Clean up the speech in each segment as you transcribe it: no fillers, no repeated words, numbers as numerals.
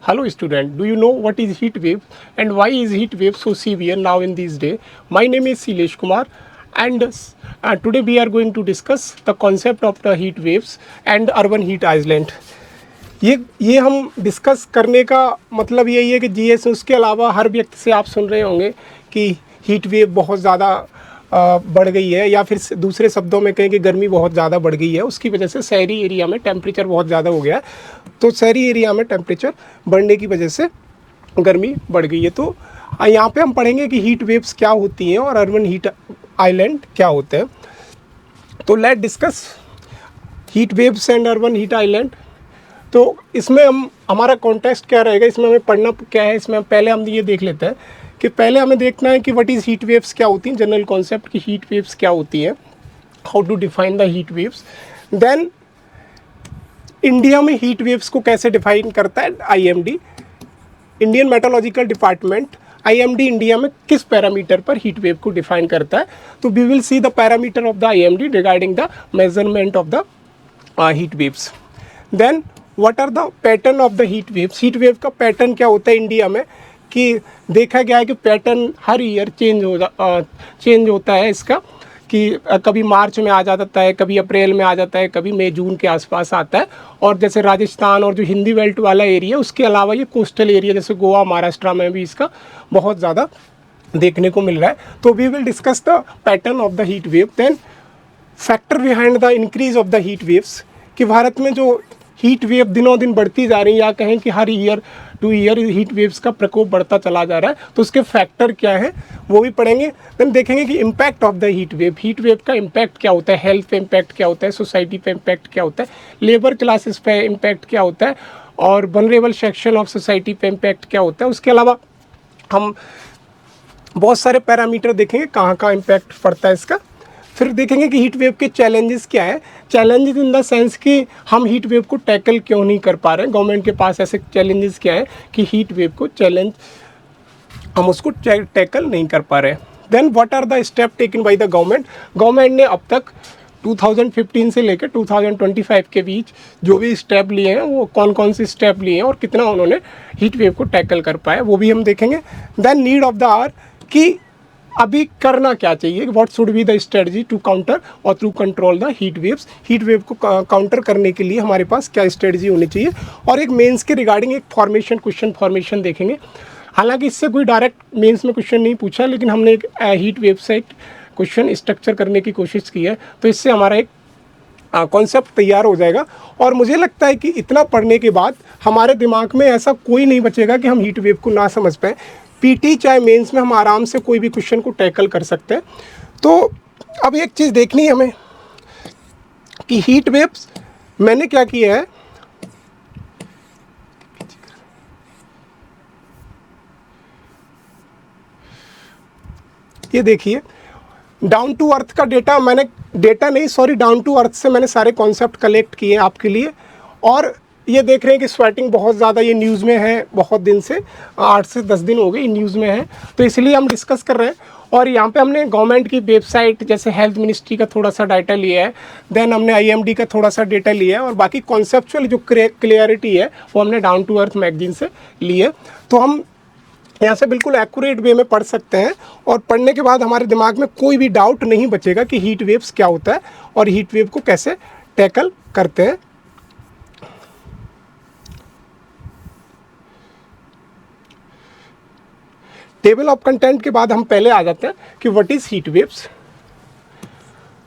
Hello student, do you know what is heat wave and why is heat wave so severe now in these days? My name is Silesh Kumar and today we are going to discuss the concept of the heat waves and urban heat island. ये हम discuss करने का मतलब यही है कि GS उसके अलावा हर व्यक्ति से आप सुन रहे होंगे कि हीट वेव बहुत ज़्यादा बढ़ गई है, या फिर दूसरे शब्दों में कहें कि गर्मी बहुत ज़्यादा बढ़ गई है। उसकी वजह से शहरी एरिया में टेम्परेचर बहुत ज़्यादा हो गया है, तो शहरी एरिया में टेम्परेचर बढ़ने की वजह से गर्मी बढ़ गई है। तो यहाँ पे हम पढ़ेंगे कि हीट वेव्स क्या होती हैं और अर्बन हीट आइलैंड क्या होते हैं। तो let discuss heat waves and urban heat island. तो इसमें हमारा कॉन्टेक्स्ट क्या रहेगा, इसमें हमें पढ़ना क्या है, इसमें पहले हम ये देख लेते हैं कि पहले हमें देखना है कि व्हाट इज़ हीट वेव्स क्या होती हैं, जनरल कॉन्सेप्ट की हीट वेव्स क्या होती हैं, how to define the heat waves. Then India में हीट वेव्स को कैसे डिफाइन करता है IMD, Indian meteorological department. IMD India में किस पैरामीटर पर हीट वेव को डिफाइन करता है। तो we will see the parameter of the IMD regarding the measurement of the heat waves. Then what are the pattern of the heat waves. Heat wave का pattern क्या होता है India में, कि देखा गया है कि पैटर्न हर ईयर चेंज होता है इसका, कि कभी मार्च में आ जाता है, कभी अप्रैल में आ जाता है, कभी मई जून के आसपास आता है। और जैसे राजस्थान और जो हिंदी बेल्ट वाला एरिया, उसके अलावा ये कोस्टल एरिया जैसे गोवा महाराष्ट्र में भी इसका बहुत ज़्यादा देखने को मिल रहा है। तो we will discuss the pattern of the heat wave. Then factor behind the increase of the heat waves, कि भारत में जो हीट वेव दिनों दिन बढ़ती जा रही है, या कहें कि हर year to year heat waves का प्रकोप बढ़ता चला जा रहा है, तो उसके फैक्टर क्या है वो भी पढ़ेंगे। देन देखेंगे कि impact of the heat wave का इम्पैक्ट क्या होता है, हेल्थ पे इम्पैक्ट क्या होता है, सोसाइटी पे इम्पैक्ट क्या होता है, लेबर क्लासेस पे इम्पैक्ट क्या होता है, और वनरेबल सेक्शन ऑफ सोसाइटी पे इम्पैक्ट क्या होता है। उसके अलावा हम बहुत सारे पैरामीटर देखेंगे कहाँ कहाँ इम्पैक्ट पड़ता है इसका। फिर देखेंगे कि हीट वेव के चैलेंजेस क्या है, चैलेंजेस इन द सेंस कि हम हीट वेव को टैकल क्यों नहीं कर पा रहे हैं, गवर्नमेंट के पास ऐसे चैलेंजेस क्या है कि हीट वेव को हम उसको टैकल नहीं कर पा रहे हैं। Then what are the step taken by the government ने अब तक 2015 से लेकर 2025 के बीच जो भी स्टेप लिए हैं, वो कौन कौन से स्टेप लिए हैं और कितना उन्होंने हीट वेव को टैकल कर पाए, वो भी हम देखेंगे। Then need of the hour, कि अभी करना क्या चाहिए, what should be the strategy to counter और to control the heat waves. Heat wave को काउंटर करने के लिए हमारे पास क्या स्ट्रेटजी होनी चाहिए। और एक मेंस के रिगार्डिंग एक क्वेश्चन फॉर्मेशन देखेंगे। हालांकि इससे कोई डायरेक्ट मेंस में क्वेश्चन नहीं पूछा, लेकिन हमने एक हीट वेव से क्वेश्चन स्ट्रक्चर करने की कोशिश की है, तो इससे हमारा एक कॉन्सेप्ट तैयार हो जाएगा। और मुझे लगता है कि इतना पढ़ने के बाद हमारे दिमाग में ऐसा कोई नहीं बचेगा कि हम हीट वेव को ना समझ पाएँ। पीटी चाहे मेंस में हम आराम से कोई भी क्वेश्चन को टैकल कर सकते हैं। तो अब एक चीज़ देखनी है हमें कि हीट वेव्स मैंने क्या किया है, ये देखिए डाउन टू अर्थ का डेटा, डाउन टू अर्थ से मैंने सारे कॉन्सेप्ट कलेक्ट किए आपके लिए। और ये देख रहे हैं कि स्वेटिंग बहुत ज़्यादा ये न्यूज़ में है, बहुत दिन से 8 से 10 दिन हो गए न्यूज़ में है, तो इसलिए हम डिस्कस कर रहे हैं। और यहाँ पे हमने गवर्नमेंट की वेबसाइट जैसे हेल्थ मिनिस्ट्री का थोड़ा सा डाटा लिया है, देन हमने आईएमडी का थोड़ा सा डेटा लिया है, और बाकी कॉन्सेप्चुअल जो क्लियरिटी है वो हमने डाउन टू अर्थ मैगजीन से ली है। तो हम यहाँ से बिल्कुल एक्यूरेट वे में पढ़ सकते हैं, और पढ़ने के बाद हमारे दिमाग में कोई भी डाउट नहीं बचेगा कि हीट वेव्स क्या होता है और हीट वेव को कैसे टैकल करते हैं। टेबल ऑफ कंटेंट के बाद हम पहले आ जाते हैं कि व्हाट इज़ हीट वेव्स।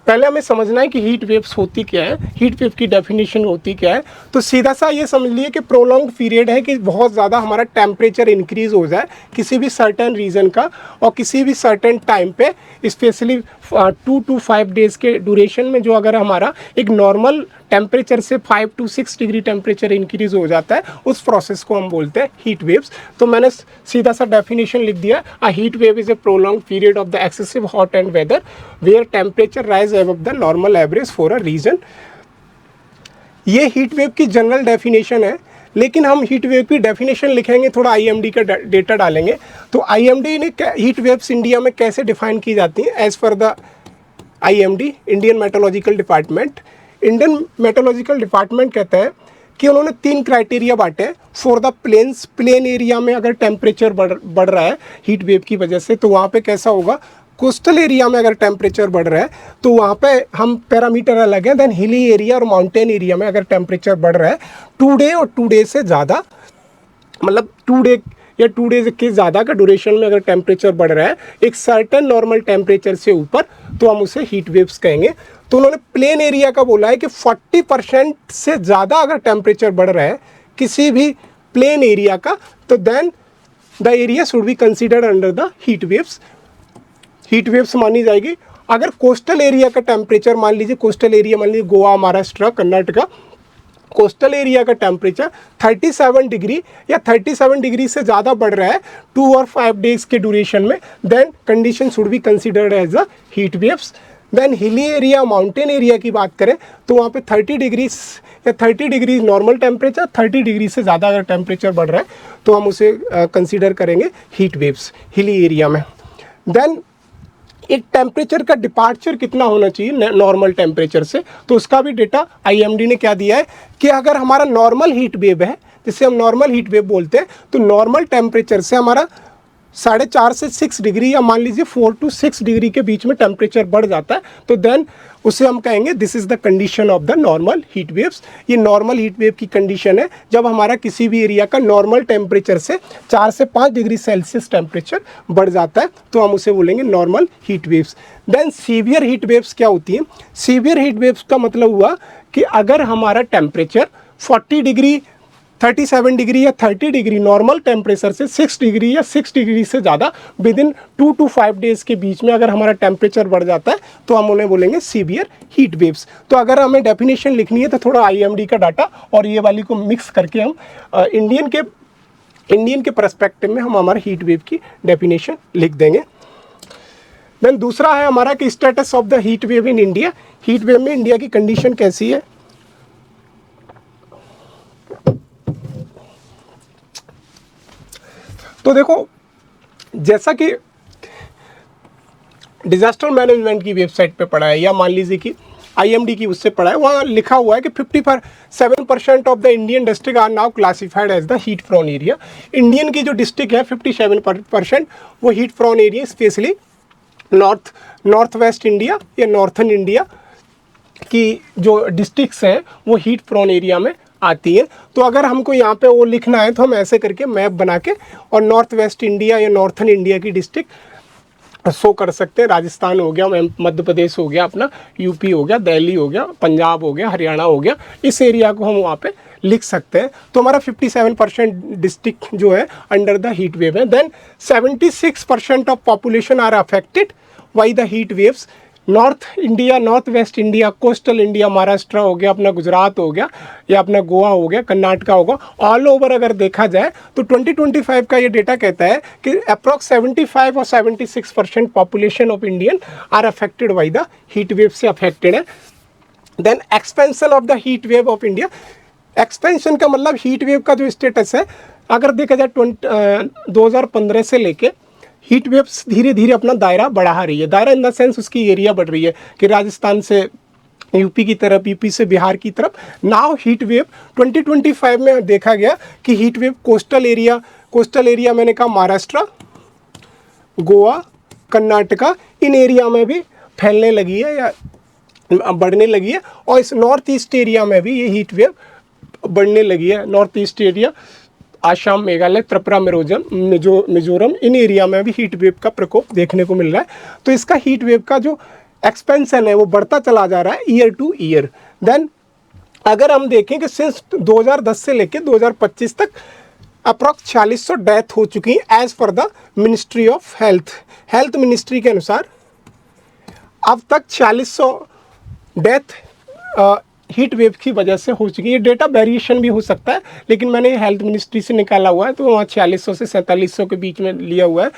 पहले हमें समझना है कि हीट वेव्स होती क्या है, हीट वेव की डेफिनेशन होती क्या है। तो सीधा सा ये समझ लिए कि प्रोलॉन्ग पीरियड है, कि बहुत ज़्यादा हमारा टेम्परेचर इंक्रीज़ हो जाए किसी भी सर्टेन रीजन का, और किसी भी सर्टेन टाइम पे, स्पेशली 2 to 5 डेज़ के ड्यूरेशन में, जो अगर हमारा एक नॉर्मल टेम्परेचर से 5 to 6 डिग्री टेम्परेचर इंक्रीज हो जाता है, उस प्रोसेस को हम बोलते हैं हीट वेव्स। तो मैंने सीधा सा डेफिनेशन लिख दिया, a heat wave is a prolong period of the excessive hot and weather where temperature rise above the normal average for a region. ये हीट वेव की जनरल डेफिनेशन है, लेकिन हम हीट वेव की डेफिनेशन लिखेंगे, थोड़ा आईएमडी का data डालेंगे। तो आईएमडी ने हीट वेव्स इंडिया में कैसे डिफाइन की जाती हैं as per the IMD, Indian meteorological department. Indian meteorological department कहता है कि उन्होंने 3 क्राइटेरिया बांटे for the plains. Plain area में अगर टेम्परेचर बढ़ रहा है हीट वेव की वजह से तो वहाँ पे कैसा होगा, कोस्टल एरिया में अगर टेम्परेचर बढ़ रहा है तो वहाँ पे हम पैरामीटर अलग है। देन हिली एरिया और माउंटेन एरिया में अगर टेम्परेचर बढ़ रहा है 2 डे और 2 डे से ज़्यादा, मतलब 2 डे या 2 डेज के ज़्यादा का ड्यूरेशन में अगर टेम्परेचर बढ़ रहा है एक सर्टेन नॉर्मल टेम्परेचर से ऊपर, तो हम उसे हीट वेव्स कहेंगे। तो उन्होंने प्लेन एरिया का बोला है कि 40% से ज़्यादा अगर टेम्परेचर बढ़ रहा है किसी भी प्लेन एरिया का, तो then the area should be considered under the heat waves. Heat waves मानी जाएगी। अगर कोस्टल एरिया का टेम्परेचर, मान लीजिए कोस्टल एरिया, मान लीजिए गोवा, महाराष्ट्र, कर्नाटका, कोस्टल एरिया का टेम्परेचर 37 डिग्री या 37 डिग्री से ज़्यादा बढ़ रहा है 2 और 5 डेज के ड्यूरेशन में, then condition should be considered as a heat waves. Then hilly area, mountain area की बात करें तो वहाँ पे 30 डिग्री या 30 डिग्री नॉर्मल टेम्परेचर, 30 डिग्री से ज़्यादा अगर टेम्परेचर बढ़ रहा है तो हम उसे कंसिडर करेंगे हीट वेव्स हिली एरिया में। देन एक टेम्परेचर का डिपार्चर कितना होना चाहिए नॉर्मल टेम्परेचर से, तो उसका भी डेटा आईएमडी ने क्या दिया है कि अगर हमारा नॉर्मल हीट वेव है, जिसे हम नॉर्मल हीट वेव बोलते हैं, तो नॉर्मल टेम्परेचर से हमारा 4.5 से 6 डिग्री या मान लीजिए 4 to 6 डिग्री के बीच में टेम्परेचर बढ़ जाता है, तो देन उसे हम कहेंगे this is the condition of the normal heat waves. ये नॉर्मल हीट वेव की कंडीशन है जब हमारा किसी भी एरिया का नॉर्मल टेम्परेचर से 4 से 5 डिग्री सेल्सियस टेम्परेचर बढ़ जाता है, तो हम उसे बोलेंगे normal heat waves. Then severe heat waves क्या होती हैं? सीवियर हीट वेव्स का मतलब हुआ कि अगर हमारा टेम्परेचर 40 डिग्री, 37 डिग्री या 30 डिग्री नॉर्मल टेम्परेचर से 6 डिग्री या 6 डिग्री से ज़्यादा विद इन 2 to 5 डेज़ के बीच में अगर हमारा टेम्परेचर बढ़ जाता है तो हम उन्हें बोलेंगे सीवियर हीट वेव्स। तो अगर हमें डेफिनेशन लिखनी है तो थोड़ा आईएमडी का डाटा और ये वाली को मिक्स करके हम इंडियन के पर्सपेक्टिव में हम हमारे हीट वेव की डेफिनेशन लिख देंगे। देन दूसरा है हमारा कि status of the heat wave in India. Heat wave में इंडिया की कंडीशन कैसी है? तो देखो, जैसा कि डिजास्टर मैनेजमेंट की वेबसाइट पे पढ़ा है या मान लीजिए कि आईएमडी की उससे पढ़ा है, वहाँ लिखा हुआ है कि 57% of the Indian district are now classified as the heat prone area. Indian की जो डिस्ट्रिक्ट है 57% वो heat prone area, specially north west India या नॉर्थन इंडिया की जो डिस्ट्रिक्ट्स हैं वो हीट प्रोन एरिया में आती है। तो अगर हमको यहाँ पे वो लिखना है तो हम ऐसे करके मैप बना के और नॉर्थ वेस्ट इंडिया या नॉर्थन इंडिया की डिस्ट्रिक्ट शो कर सकते हैं। राजस्थान हो गया, मध्य प्रदेश हो गया, अपना यूपी हो गया, दिल्ली हो गया, पंजाब हो गया, हरियाणा हो गया, इस एरिया को हम वहाँ पे लिख सकते हैं। तो हमारा 57% डिस्ट्रिक्ट जो है अंडर द हीट वेव है। Then 76% of population are affected by the heat waves. North India, north west India, coastal India, Maharashtra हो गया, अपना गुजरात हो गया या अपना गोवा हो गया, कर्नाटका होगा, ऑल ओवर अगर देखा जाए तो 2025 का ये डेटा कहता है कि अप्रॉक्स 75 और 76% population of Indian are affected by the heat wave से अफेक्टेड है। Then expansion of the heat wave of India. Expansion का मतलब हीट वेव का जो स्टेटस है, अगर देखा जाए 2015 से लेके हीट वेव्स धीरे धीरे अपना दायरा बढ़ा रही है। दायरा इन द सेंस उसकी एरिया बढ़ रही है कि राजस्थान से यूपी की तरफ, यूपी से बिहार की तरफ। नाउ हीट वेव 2025 में देखा गया कि हीट वेव कोस्टल एरिया मैंने कहा महाराष्ट्र, गोवा, कर्नाटका, इन एरिया में भी फैलने लगी है या बढ़ने लगी है। और इस नॉर्थ ईस्ट एरिया में भी ये हीट वेव बढ़ने लगी है। North east area, Assam, Meghalaya, Tripura, Mizoram, इन एरिया में भी हीट वेव का प्रकोप देखने को मिल रहा है। तो इसका हीट वेव का जो एक्सपेंशन है वो बढ़ता चला जा रहा है ईयर टू ईयर। देन अगर हम देखें कि सिंस 2010 से लेकर 2025 तक अप्रॉक्स 4600 डेथ हो चुकी हैं as per the ministry of health ministry के अनुसार अब तक 4600 डेथ हीट वेव की वजह से हो चुकी है। ये डेटा वेरिएशन भी हो सकता है, लेकिन मैंने हेल्थ मिनिस्ट्री से निकाला हुआ है तो वहाँ 4600 से 4700 के बीच में लिया हुआ है।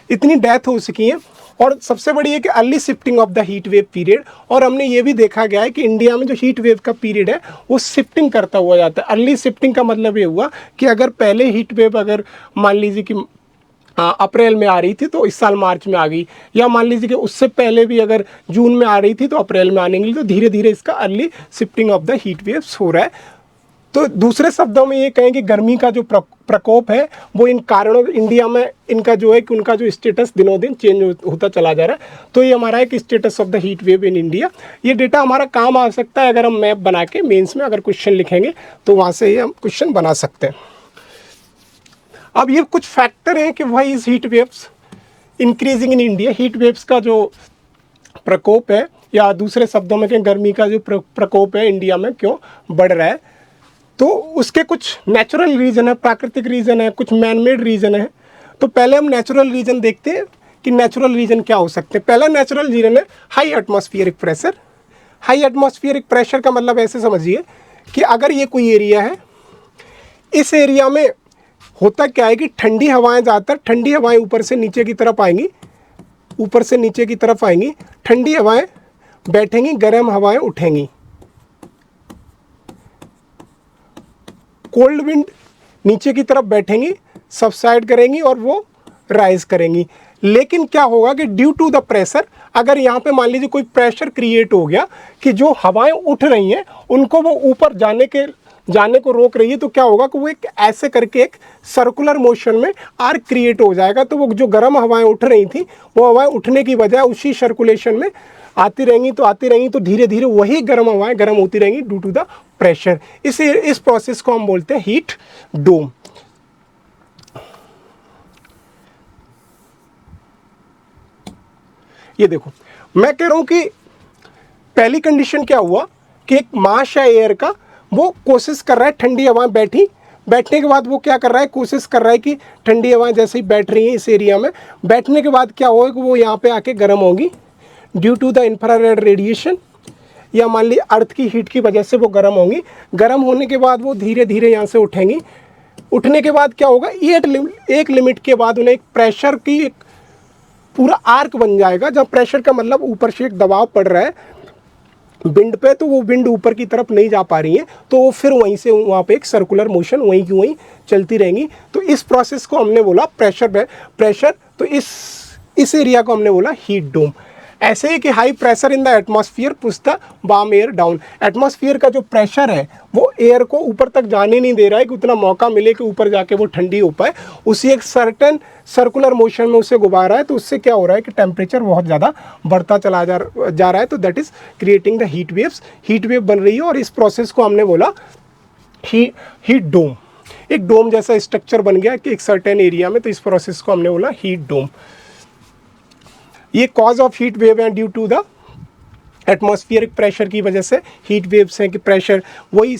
इतनी डेथ हो चुकी है। और सबसे बड़ी है कि early shifting of the heat wave period. और हमने ये भी देखा गया है कि इंडिया में जो हीट वेव का पीरियड है वो शिफ्टिंग करता हुआ जाता है। अर्ली शिफ्टिंग का मतलब ये हुआ कि अगर पहले हीट वेव अगर मान लीजिए कि अप्रैल में आ रही थी तो इस साल मार्च में आ गई, या मान लीजिए कि उससे पहले भी अगर जून में आ रही थी तो अप्रैल में आने के लिए, तो धीरे धीरे इसका early shifting of the heat waves हो रहा है। तो दूसरे शब्दों में ये कहें कि गर्मी का जो प्रकोप है वो इन कारणों, इंडिया में इनका जो है कि उनका जो स्टेटस दिनों दिन चेंज होता चला जा रहा है। तो ये हमारा एक status of the heat wave in India. ये डेटा हमारा काम आ सकता है अगर हम मैप बना के मेंस में अगर क्वेश्चन लिखेंगे तो वहाँ से ये हम क्वेश्चन बना सकते हैं। अब ये कुछ फैक्टर हैं कि why is heat waves increasing in India. Heat waves का जो प्रकोप है, या दूसरे शब्दों में कहें गर्मी का जो प्रकोप है इंडिया में क्यों बढ़ रहा है, तो उसके कुछ नेचुरल रीज़न है, प्राकृतिक रीज़न है, कुछ मैन मेड रीज़न है। तो पहले हम नेचुरल रीज़न देखते हैं कि नेचुरल रीज़न क्या हो सकते हैं। पहला नेचुरल रीज़न है high atmospheric pressure. High atmospheric pressure का मतलब ऐसे समझिए कि अगर ये कोई एरिया है, इस एरिया में होता क्या है कि ठंडी हवाएं, ज़्यादातर ठंडी हवाएं ऊपर से नीचे की तरफ आएंगी, ऊपर से नीचे की तरफ आएंगी, ठंडी हवाएं बैठेंगी, गर्म हवाएं उठेंगी। कोल्ड विंड नीचे की तरफ बैठेंगी, सबसाइड करेंगी और वो राइज करेंगी। लेकिन क्या होगा कि ड्यू टू द प्रेशर, अगर यहाँ पे मान लीजिए कोई प्रेशर क्रिएट हो गया कि जो हवाएं उठ रही हैं उनको वो ऊपर जाने को रोक रही है, तो क्या होगा कि वो एक ऐसे करके एक सर्कुलर मोशन में आर्क क्रिएट हो जाएगा। तो वो जो गर्म हवाएं उठ रही थी वो हवाएं उठने की बजाय उसी सर्कुलेशन में आती रहेंगी, तो धीरे धीरे वही गर्म हवाएं गर्म होती रहेंगी ड्यू टू द प्रेशर। इस प्रोसेस को हम बोलते हैं हीट डोम। ये देखो, मैं कह रहा हूं कि पहली कंडीशन क्या हुआ कि एक मास या एयर का वो कोशिश कर रहा है, ठंडी हवाएं बैठने के बाद वो क्या कर रहा है, कोशिश कर रहा है कि ठंडी हवाएं जैसे ही बैठ रही हैं इस एरिया में, बैठने के बाद क्या होगा कि वो यहाँ पे आके गर्म होगी due to the infrared radiation, या मान ली अर्थ की हीट की वजह से वो गर्म होंगी। गर्म होने के बाद वो धीरे धीरे यहाँ से उठेंगी। उठने के बाद क्या होगा, एक लिमिट के बाद उन्हें एक प्रेशर की एक पूरा आर्क बन जाएगा। जब प्रेशर का मतलब ऊपर से एक दबाव पड़ रहा है विंड पे, तो वो विंड ऊपर की तरफ नहीं जा पा रही है, तो वो फिर वहीं से वहाँ पे एक सर्कुलर मोशन वहीं की वहीं चलती रहेंगी। तो इस प्रोसेस को हमने बोला प्रेशर। तो इस एरिया को हमने बोला हीट डोम। ऐसे ही कि high pressure in the atmosphere push the warm air down. Atmosphere का जो प्रेशर है वो एयर को ऊपर तक जाने नहीं दे रहा है कि उतना मौका मिले कि ऊपर जाके वो ठंडी हो पाए। उसी एक सर्टेन सर्कुलर मोशन में उसे घुमा रहा है, तो उससे क्या हो रहा है कि टेम्परेचर बहुत ज़्यादा बढ़ता चला जा रहा है। तो that is creating the heat waves. Heat wave बन रही है और इस प्रोसेस को हमने बोला हीट डोम। एक डोम जैसा स्ट्रक्चर बन गया कि एक सर्टेन एरिया में, तो इस प्रोसेस को हमने बोला हीट डोम। ये कॉज ऑफ हीट वेव है due to the atmospheric pressure की वजह से हीट वेव्स हैं कि प्रेशर वही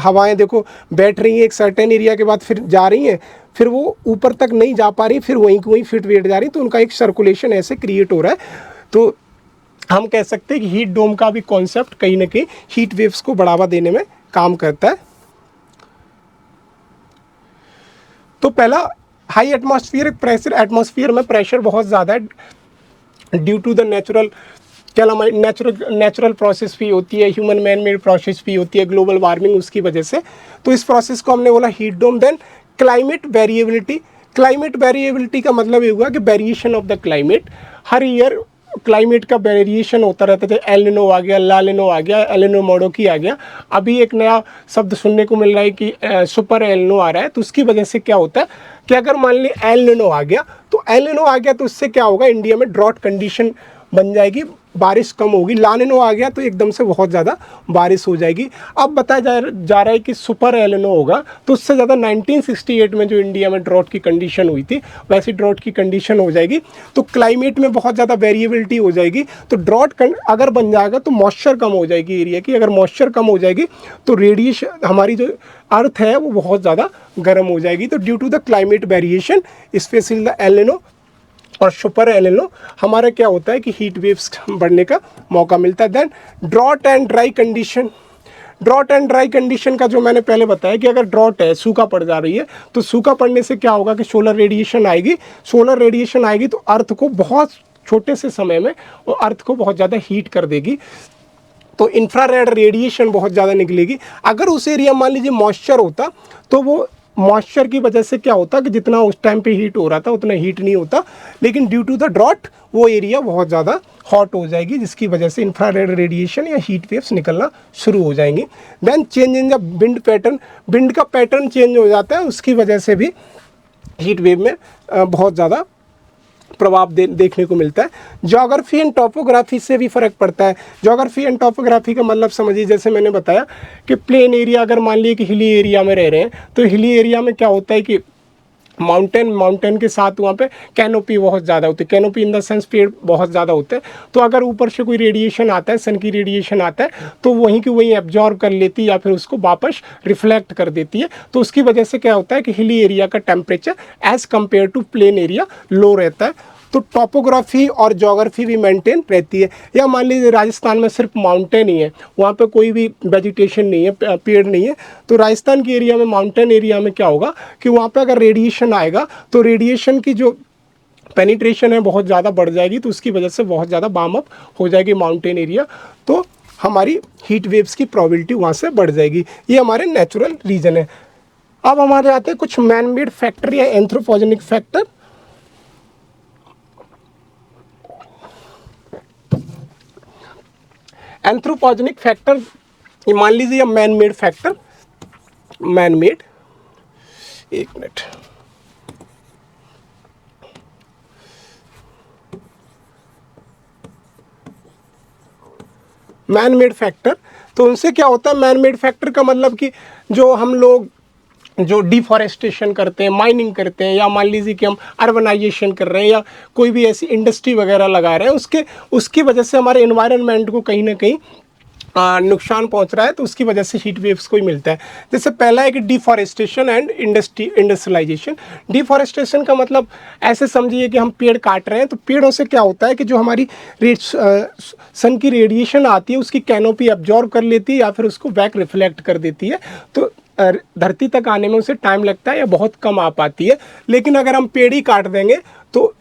हवाएं देखो बैठ रही हैं एक सर्टेन एरिया के बाद फिर जा रही हैं, फिर वो ऊपर तक नहीं जा पा रही, फिर वहीं की वहीं फिट वेट जा रही, तो उनका एक सर्कुलेशन ऐसे क्रिएट हो रहा है। तो हम कह सकते हैं कि हीट डोम का भी कॉन्सेप्ट कहीं ना कहीं हीट वेव्स को बढ़ावा देने में काम करता है। तो पहला हाई एटमॉस्फेरिक प्रेशर, एटमॉस्फेयर में प्रेशर बहुत ज़्यादा है due to the natural process भी होती है, ह्यूमन मैन मेड प्रोसेस भी होती है, ग्लोबल वार्मिंग उसकी वजह से। तो इस प्रोसेस को हमने बोला heat dome. Then climate variability. Climate variability का मतलब ये हुआ कि वेरिएशन ऑफ द क्लाइमेट। हर ईयर क्लाइमेट का वेरिएशन होता रहता है। एल निनो आ गया, ला निनो आ गया, एल निनो मोडोकी आ गया। अभी एक नया शब्द सुनने को मिल रहा है कि सुपर एल निनो आ रहा है। तो उसकी वजह से क्या होता है कि अगर मान ली एल निनो आ गया, तो एल निनो आ गया तो उससे क्या होगा, इंडिया में ड्रॉट कंडीशन बन जाएगी, बारिश कम होगी। ला निनो आ गया तो एकदम से बहुत ज़्यादा बारिश हो जाएगी। अब बताया जा रहा है कि सुपर एल निनो होगा तो उससे ज़्यादा 1968 में जो इंडिया में ड्रॉट की कंडीशन हुई थी वैसी ड्रॉट की कंडीशन हो जाएगी। तो क्लाइमेट में बहुत ज़्यादा वेरिएबिलिटी हो जाएगी। तो ड्रॉट अगर बन जाएगा तो मॉइस्चर कम हो जाएगी एरिया की। अगर मॉइस्चर कम हो जाएगी तो रेडिएशन, हमारी जो अर्थ है वो बहुत ज़्यादा गर्म हो जाएगी। तो due to the climate variation specially the El Nino और सुपर एल निनो हमारा क्या होता है कि हीट वेव्स बढ़ने का मौका मिलता है। Then drought and dry condition. Drought and dry condition का जो मैंने पहले बताया कि अगर ड्रॉट है, सूखा पड़ जा रही है, तो सूखा पड़ने से क्या होगा कि सोलर रेडिएशन आएगी। सोलर रेडिएशन आएगी तो अर्थ को बहुत छोटे से समय में वो अर्थ को बहुत ज़्यादा हीट कर देगी। तो इंफ्रारेड रेडिएशन बहुत ज़्यादा निकलेगी। अगर उस एरिया मान लीजिए मॉइस्चर होता तो वो मॉइस्चर की वजह से क्या होता कि जितना उस टाइम पे हीट हो रहा था उतना हीट नहीं होता, लेकिन ड्यू टू द ड्रॉट वो एरिया बहुत ज़्यादा हॉट हो जाएगी, जिसकी वजह से इंफ्रारेड रेडिएशन या हीट वेव्स निकलना शुरू हो जाएंगी। Then change in the wind pattern, wind का पैटर्न चेंज हो जाता है, उसकी वजह से भी हीट वेव में बहुत ज़्यादा प्रभाव देखने को मिलता है। ज्योग्राफी एंड टोपोग्राफी से भी फ़र्क पड़ता है। ज्योग्राफी एंड टोपोग्राफी का मतलब समझिए, जैसे मैंने बताया कि प्लेन एरिया, अगर मान लीजिए कि हिली एरिया में रह रहे हैं, तो हिली एरिया में क्या होता है कि माउंटेन के साथ वहाँ पे कैनोपी बहुत ज़्यादा होती है। कैनोपी इन द सेंस पेड़ बहुत ज़्यादा होते हैं, तो अगर ऊपर से कोई रेडिएशन आता है, सन की रेडिएशन आता है, तो वहीं की वहीं एब्जॉर्ब कर लेती है या फिर उसको वापस रिफ्लेक्ट कर देती है। तो उसकी वजह से क्या होता है कि हिली एरिया का temperature as compare to plain area low रहता है। तो टोपोग्राफी और ज्योग्राफी भी मेंटेन रहती है। या मान लीजिए राजस्थान में सिर्फ माउंटेन ही है, वहाँ पे कोई भी वेजिटेशन नहीं है, पेड़ नहीं है, तो राजस्थान की एरिया में, माउंटेन एरिया में क्या होगा कि वहाँ पे अगर रेडिएशन आएगा तो रेडिएशन की जो पेनिट्रेशन है बहुत ज़्यादा बढ़ जाएगी, तो उसकी वजह से बहुत ज़्यादा वार्म अप हो जाएगी माउंटेन एरिया, तो हमारी हीट वेव्स की प्रोबेबिलिटी वहाँ से बढ़ जाएगी। ये हमारे नेचुरल रीज़न है। अब हमारे आते हैं कुछ मैन मेड फैक्टर या एंथ्रोपोजेनिक फैक्टर। एंथ्रोपोजेनिक फैक्टर, मान लीजिए man made factor, man made, एक मिनट, मैन मेड फैक्टर, तो उनसे क्या होता है, मैन मेड फैक्टर का मतलब कि जो हम लोग जो डिफॉरेस्टेशन करते हैं, माइनिंग करते हैं, या मान लीजिए कि हम अर्बनाइजेशन कर रहे हैं या कोई भी ऐसी इंडस्ट्री वगैरह लगा रहे हैं, उसकी वजह से हमारे एनवायरनमेंट को कहीं ना कहीं नुकसान पहुंच रहा है, तो उसकी वजह से हीट वेव्स को ही मिलता है। जैसे पहला है कि डिफॉरेस्टेशन एंड इंडस्ट्रियलाइजेशन। डिफॉरेस्टेशन का मतलब ऐसे समझिए कि हम पेड़ काट रहे हैं, तो पेड़ों से क्या होता है कि जो हमारी सन की रेडिएशन आती है उसकी कैनोपी अब्जॉर्ब कर लेती है या फिर उसको बैक रिफ्लेक्ट कर देती है, तो धरती तक आने में उसे टाइम लगता है या बहुत कम आ पाती है। लेकिन अगर हम पेड़ ही काट देंगे तो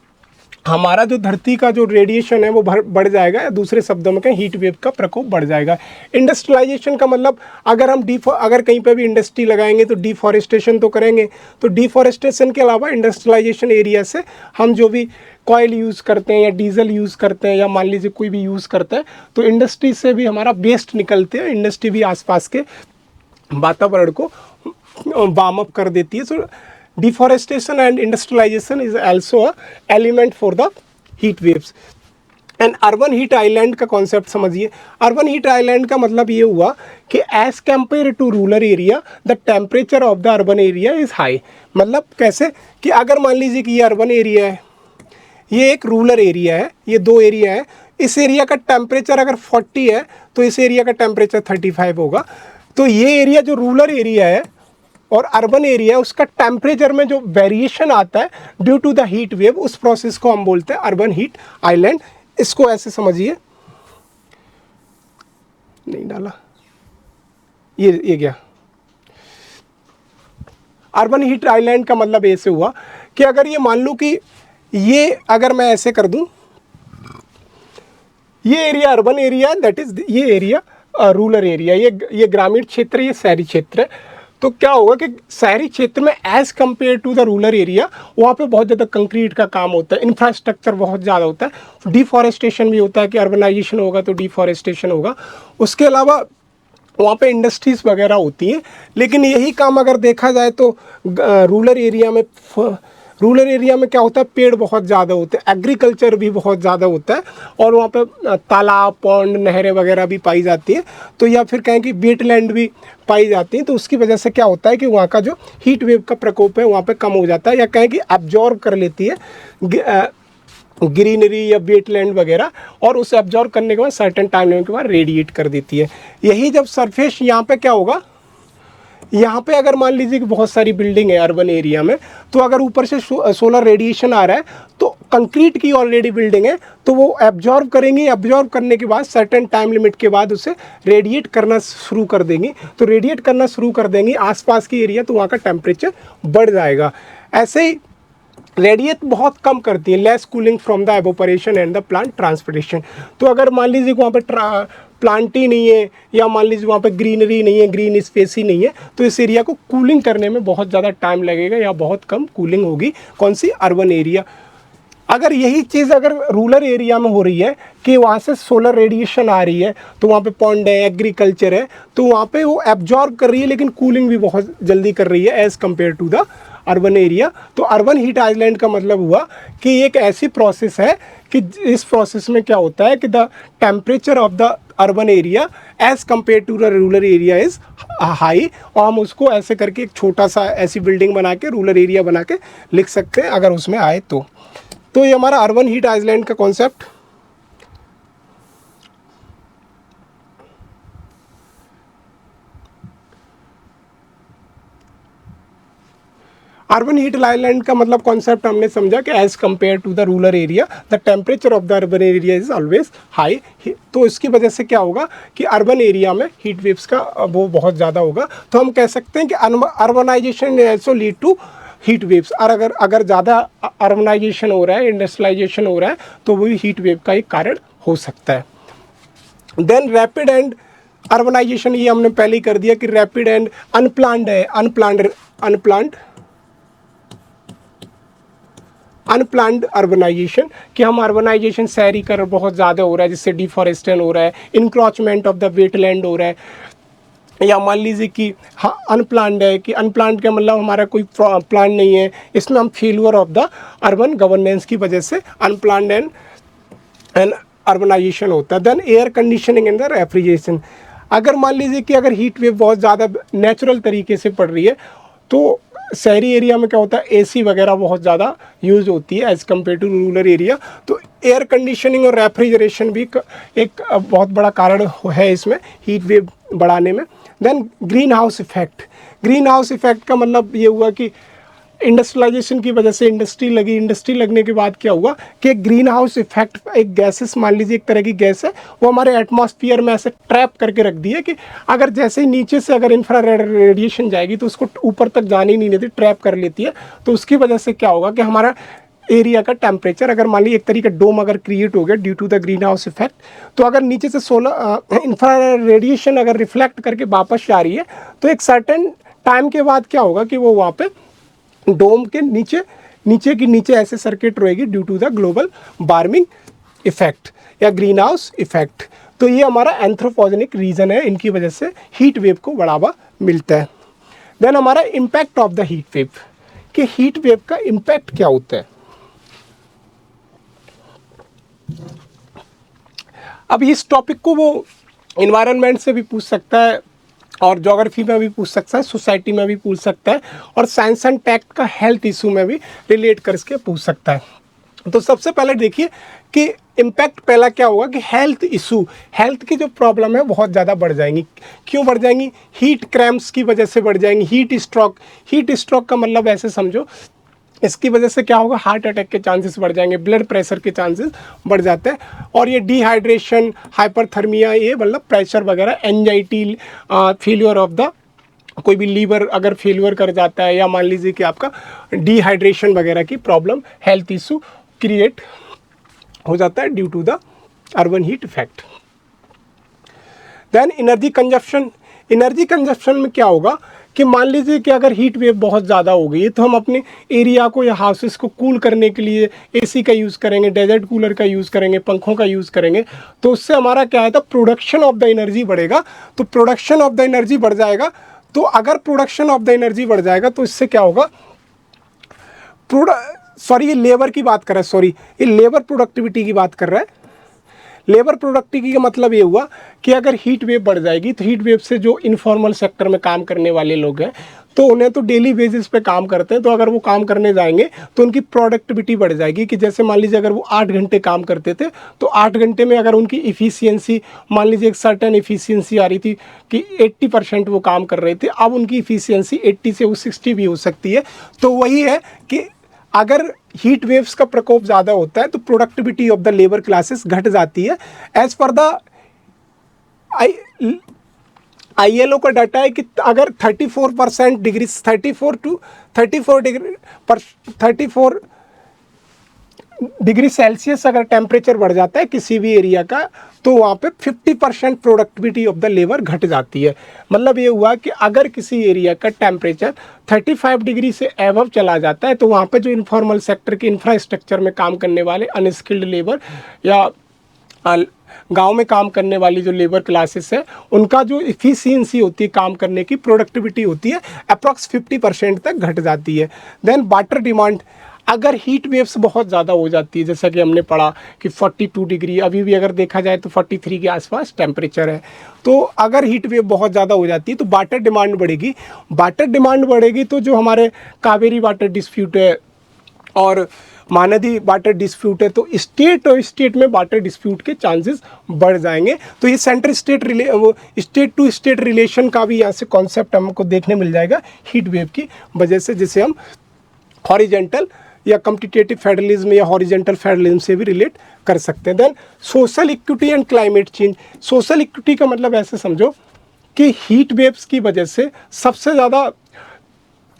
हमारा जो धरती का जो रेडिएशन है वो बढ़ जाएगा, या दूसरे शब्दों में कहें हीट वेव का प्रकोप बढ़ जाएगा। इंडस्ट्रियलाइजेशन का मतलब अगर कहीं पे भी इंडस्ट्री लगाएंगे तो डिफॉरेस्टेशन तो करेंगे, तो डिफॉरेस्टेशन के अलावा इंडस्ट्रियलाइजेशन एरिया से हम जो भी कॉयल यूज़ करते हैं या डीजल यूज़ करते हैं या मान लीजिए कोई भी यूज़ करते हैं, तो इंडस्ट्री से भी हमारा वेस्ट निकलते हैं। इंडस्ट्री भी आसपास के वातावरण को वार्म अप कर देती है। सो deforestation and industrialization is also a element for the heat waves. And urban heat island का कॉन्सेप्ट समझिए। अर्बन हीट आइलैंड का मतलब ये हुआ कि as compare to rural area the temperature of the urban area is high. मतलब कैसे कि अगर मान लीजिए कि ये अर्बन एरिया है, ये एक रूरल एरिया है, ये दो एरिया है, इस एरिया का टेम्परेचर अगर 40 है तो इस एरिया का टेम्परेचर 35 होगा। तो ये एरिया जो रूरल एरिया है और अर्बन एरिया है, उसका टेम्परेचर में जो वेरिएशन आता है due to the heat wave, उस प्रोसेस को हम बोलते हैं अर्बन हीट आइलैंड। इसको ऐसे समझिए, नहीं डाला, ये गया। अर्बन हीट आइलैंड का मतलब ऐसे हुआ कि अगर ये मान लूँ कि ये अगर मैं ऐसे कर दूं, ये एरिया अर्बन एरिया है, दैट इज ये एरिया रूरल एरिया, ये ग्रामीण क्षेत्र, ये शहरी क्षेत्र है। तो क्या होगा कि शहरी क्षेत्र में as compare to the rural area वहाँ पे बहुत ज़्यादा कंक्रीट का काम होता है, इंफ्रास्ट्रक्चर बहुत ज़्यादा होता है, डिफॉरेस्टेशन भी होता है कि अर्बनाइजेशन होगा तो डिफॉरेस्टेशन होगा। उसके अलावा वहाँ पे इंडस्ट्रीज़ वगैरह होती हैं। लेकिन यही काम अगर देखा जाए तो रूरल एरिया में क्या होता है, पेड़ बहुत ज़्यादा होते हैं, एग्रीकल्चर भी बहुत ज़्यादा होता है, और वहाँ पे तालाब, पौंड, नहरें वगैरह भी पाई जाती हैं, तो या फिर कहें कि वेटलैंड भी पाई जाती हैं। तो उसकी वजह से क्या होता है कि वहाँ का जो हीट वेव का प्रकोप है वहाँ पे कम हो जाता है, या कहें कि एब्जॉर्ब कर लेती है ग्रीनरी या वेटलैंड वगैरह, और उसे एब्जॉर्ब करने के बाद सर्टेन टाइम लिमिट के बाद रेडिएट कर देती है। यही जब सरफेस यहाँ पे क्या होगा, यहाँ पे अगर मान लीजिए कि बहुत सारी बिल्डिंग है अर्बन एरिया में, तो अगर ऊपर से सोलर रेडिएशन आ रहा है तो कंक्रीट की ऑलरेडी बिल्डिंग है तो वो एब्जॉर्ब करेंगी, एब्जॉर्ब करने के बाद सर्टेन टाइम लिमिट के बाद उसे रेडिएट करना शुरू कर देंगी। तो रेडिएट करना शुरू कर देंगी आसपास की एरिया, तो वहाँ का टेम्परेचर बढ़ जाएगा। ऐसे ही रेडिएट बहुत कम करती है, less cooling from the evaporation and the plant transpiration. तो अगर मान लीजिए वहाँ पे प्लांट ही नहीं है, या मान लीजिए वहाँ पे ग्रीनरी नहीं है, ग्रीन स्पेस ही नहीं है, तो इस एरिया को कूलिंग करने में बहुत ज़्यादा टाइम लगेगा, या बहुत कम कूलिंग होगी। कौन सी? Urban area. अगर यही चीज़ अगर रूरल एरिया में हो रही है कि वहाँ से सोलर रेडिएशन आ रही है, तो वहाँ पे पॉन्ड है, एग्रीकल्चर है, तो वहाँ पे वो एब्जॉर्ब कर रही है, लेकिन कूलिंग भी बहुत जल्दी कर रही है as compare to the urban area. तो अर्बन हीट आइलैंड का मतलब हुआ कि एक ऐसी प्रोसेस है कि इस प्रोसेस में क्या होता है कि the temperature of the urban area as compare to the rural area is high, और हम उसको ऐसे करके एक छोटा सा ऐसी बिल्डिंग बना के रूरल एरिया बना के लिख सकते हैं अगर उसमें आए तो ये हमारा अर्बन हीट आइलैंड का कॉन्सेप्ट। अर्बन हीट आइलैंड का मतलब कॉन्सेप्ट हमने समझा कि as compare to the rural area the temperature of the urban area is always high. तो इसकी वजह से क्या होगा कि अर्बन एरिया में हीट वेव्स का वो बहुत ज़्यादा होगा। तो हम कह सकते हैं कि urbanization also lead to heat waves. और अगर ज़्यादा अर्बनाइजेशन हो रहा है, इंडस्ट्रियलाइजेशन हो रहा है, तो वो भी हीट वेव का एक कारण हो सकता है। देन रैपिड एंड अर्बनाइजेशन, ये हमने पहले ही कर दिया कि रैपिड एंड अनप्लान्ड है। अनप्लान्ड अर्बनाइजेशन, कि हम अर्बनाइजेशन शहरीकरण बहुत ज़्यादा हो रहा है, जिससे डिफॉरेस्टेशन हो रहा है, इंक्रोचमेंट ऑफ द वेटलैंड हो रहा है। या मान लीजिए कि हाँ अनप्लान्ड है, कि अनप्लान्ड का मतलब हमारा कोई प्लान नहीं है, इसमें हम failure of the urban governance की वजह से अनप्लान्ड एंड अर्बनाइजेशन होता है। Then air conditioning and the refrigeration, अगर मान लीजिए कि अगर हीट वेव बहुत ज़्यादा नेचुरल तरीके से पड़ रही है, तो शहरी एरिया में क्या होता है, एसी वगैरह बहुत ज़्यादा यूज़ होती है as compare to rural area. तो एयर कंडीशनिंग और रेफ्रिजरेशन भी एक बहुत बड़ा कारण है इसमें हीट वेव बढ़ाने में। Then greenhouse effect, greenhouse effect का मतलब ये हुआ कि इंडस्ट्रियलाइजेशन की वजह से इंडस्ट्री लगने के बाद क्या हुआ कि एक ग्रीन हाउस इफेक्ट, एक गैसेस, मान लीजिए एक तरह की गैस है, वो हमारे एटमॉस्फेयर में ऐसे ट्रैप करके रख दी है कि अगर जैसे ही नीचे से अगर इंफ्रारेड रेडिएशन जाएगी तो उसको ऊपर तक जाने ही नहीं देती, ट्रैप कर लेती है। तो उसकी वजह से क्या होगा कि हमारा एरिया का टेम्परेचर, अगर मान लीजिए एक तरीके डोम अगर क्रिएट हो गया due to the greenhouse effect, तो अगर नीचे से सोलर इंफ्रारेड रेडिएशन अगर रिफ्लेक्ट करके वापस आ रही है, तो एक सर्टेन टाइम के बाद क्या होगा कि वो वहाँ पे डोम के नीचे ऐसे सर्किट रहेगी due to the global warming effect या ग्रीन हाउस इफेक्ट। तो ये हमारा एंथ्रोपोजेनिक रीजन है, इनकी वजह से हीट वेव को बढ़ावा मिलता है। देन हमारा impact of the heat wave, कि हीट वेव का इम्पैक्ट क्या होता है। अब इस टॉपिक को वो इन्वायरमेंट से भी पूछ सकता है, और ज्योग्राफी में भी पूछ सकता है, सोसाइटी में भी पूछ सकता है, और साइंस एंड टेक का हेल्थ इशू में भी रिलेट करके पूछ सकता है। तो सबसे पहले देखिए कि इम्पैक्ट पहला क्या होगा कि हेल्थ इशू, हेल्थ की जो प्रॉब्लम है बहुत ज़्यादा बढ़ जाएंगी। क्यों बढ़ जाएंगी? हीट क्रैम्प्स की वजह से बढ़ जाएंगी। हीट स्ट्रोक का मतलब ऐसे समझो, इसकी वजह से क्या होगा, हार्ट अटैक के चांसेस बढ़ जाएंगे, ब्लड प्रेशर के चांसेस बढ़ जाते हैं। और ये डिहाइड्रेशन, हाइपरथर्मिया, ये मतलब प्रेशर वगैरह, एंजाइटी, फेलियर ऑफ द कोई भी लीवर अगर फेलियर कर जाता है, या मान लीजिए कि आपका डिहाइड्रेशन वगैरह की प्रॉब्लम, हेल्थ इशू क्रिएट हो जाता है due to the urban heat effect. Then energy consumption में क्या होगा कि मान लीजिए कि अगर हीट वेव बहुत ज़्यादा हो गई है, तो हम अपने एरिया को या हाउसेस को कूल करने के लिए एसी का यूज़ करेंगे, डेजर्ट कूलर का यूज़ करेंगे, पंखों का यूज़ करेंगे। तो उससे हमारा क्या है, तो प्रोडक्शन ऑफ द एनर्जी बढ़ेगा। तो प्रोडक्शन ऑफ द एनर्जी बढ़ जाएगा। तो अगर प्रोडक्शन ऑफ द एनर्जी बढ़ जाएगा तो इससे क्या होगा, ये लेबर की बात कर रहा है, ये लेबर प्रोडक्टिविटी की बात कर रहा है। लेबर प्रोडक्टिविटी का मतलब ये हुआ कि अगर हीट वेव बढ़ जाएगी, तो हीट वेव से जो इनफॉर्मल सेक्टर में काम करने वाले लोग हैं, तो उन्हें तो डेली बेसिस पे काम करते हैं, तो अगर वो काम करने जाएंगे तो उनकी प्रोडक्टिविटी बढ़ जाएगी। कि जैसे मान लीजिए अगर वो 8 घंटे काम करते थे, तो 8 घंटे में अगर उनकी इफ़िशियंसी, मान लीजिए एक सर्टेन इफ़िशियंसी आ रही थी कि 80% वो काम कर रहे थे, अब उनकी इफ़िशियंसी 80 से वो 60 भी हो सकती है। तो वही है कि अगर हीट वेव्स का प्रकोप ज़्यादा होता है तो productivity of the labour classes घट जाती है। एज पर द ILO का डाटा है कि अगर 34% डिग्री 34 डिग्री डिग्री सेल्सियस अगर टेम्परेचर बढ़ जाता है किसी भी एरिया का, तो वहाँ पे 50% प्रोडक्टिविटी ऑफ द लेबर घट जाती है। मतलब ये हुआ कि अगर किसी एरिया का टेम्परेचर 35 डिग्री से एबव चला जाता है, तो वहाँ पे जो इनफॉर्मल सेक्टर के इंफ्रास्ट्रक्चर में काम करने वाले अनस्किल्ड लेबर या गांव में काम करने वाली जो लेबर क्लासेस है, उनका जो इफिशियंसी होती है काम करने की, प्रोडक्टिविटी होती है, अप्रॉक्स 50% तक घट जाती है। देन वाटर डिमांड, अगर हीट वेव्स बहुत ज़्यादा हो जाती है, जैसा कि हमने पढ़ा कि 42 डिग्री, अभी भी अगर देखा जाए तो 43 के आसपास टेम्परेचर है, तो अगर हीट वेव बहुत ज़्यादा हो जाती है तो वाटर डिमांड बढ़ेगी। वाटर डिमांड बढ़ेगी तो जो हमारे कावेरी वाटर डिस्प्यूट है और महानदी वाटर डिस्प्यूट है, तो स्टेट और स्टेट में वाटर डिस्प्यूट के चांसेस बढ़ जाएंगे। तो ये centre state to state relation का भी यहाँ से कॉन्सेप्ट हमको देखने मिल जाएगा हीट वेव की वजह से, जिसे हम हॉरिजेंटल या कम्पिटिटिव फेडरलिज्म या हॉरिजेंटल फेडरलिज्म से भी रिलेट कर सकते हैं। Then social equity and climate change. Social equity का मतलब ऐसे समझो कि हीट वेव्स की वजह से सबसे ज़्यादा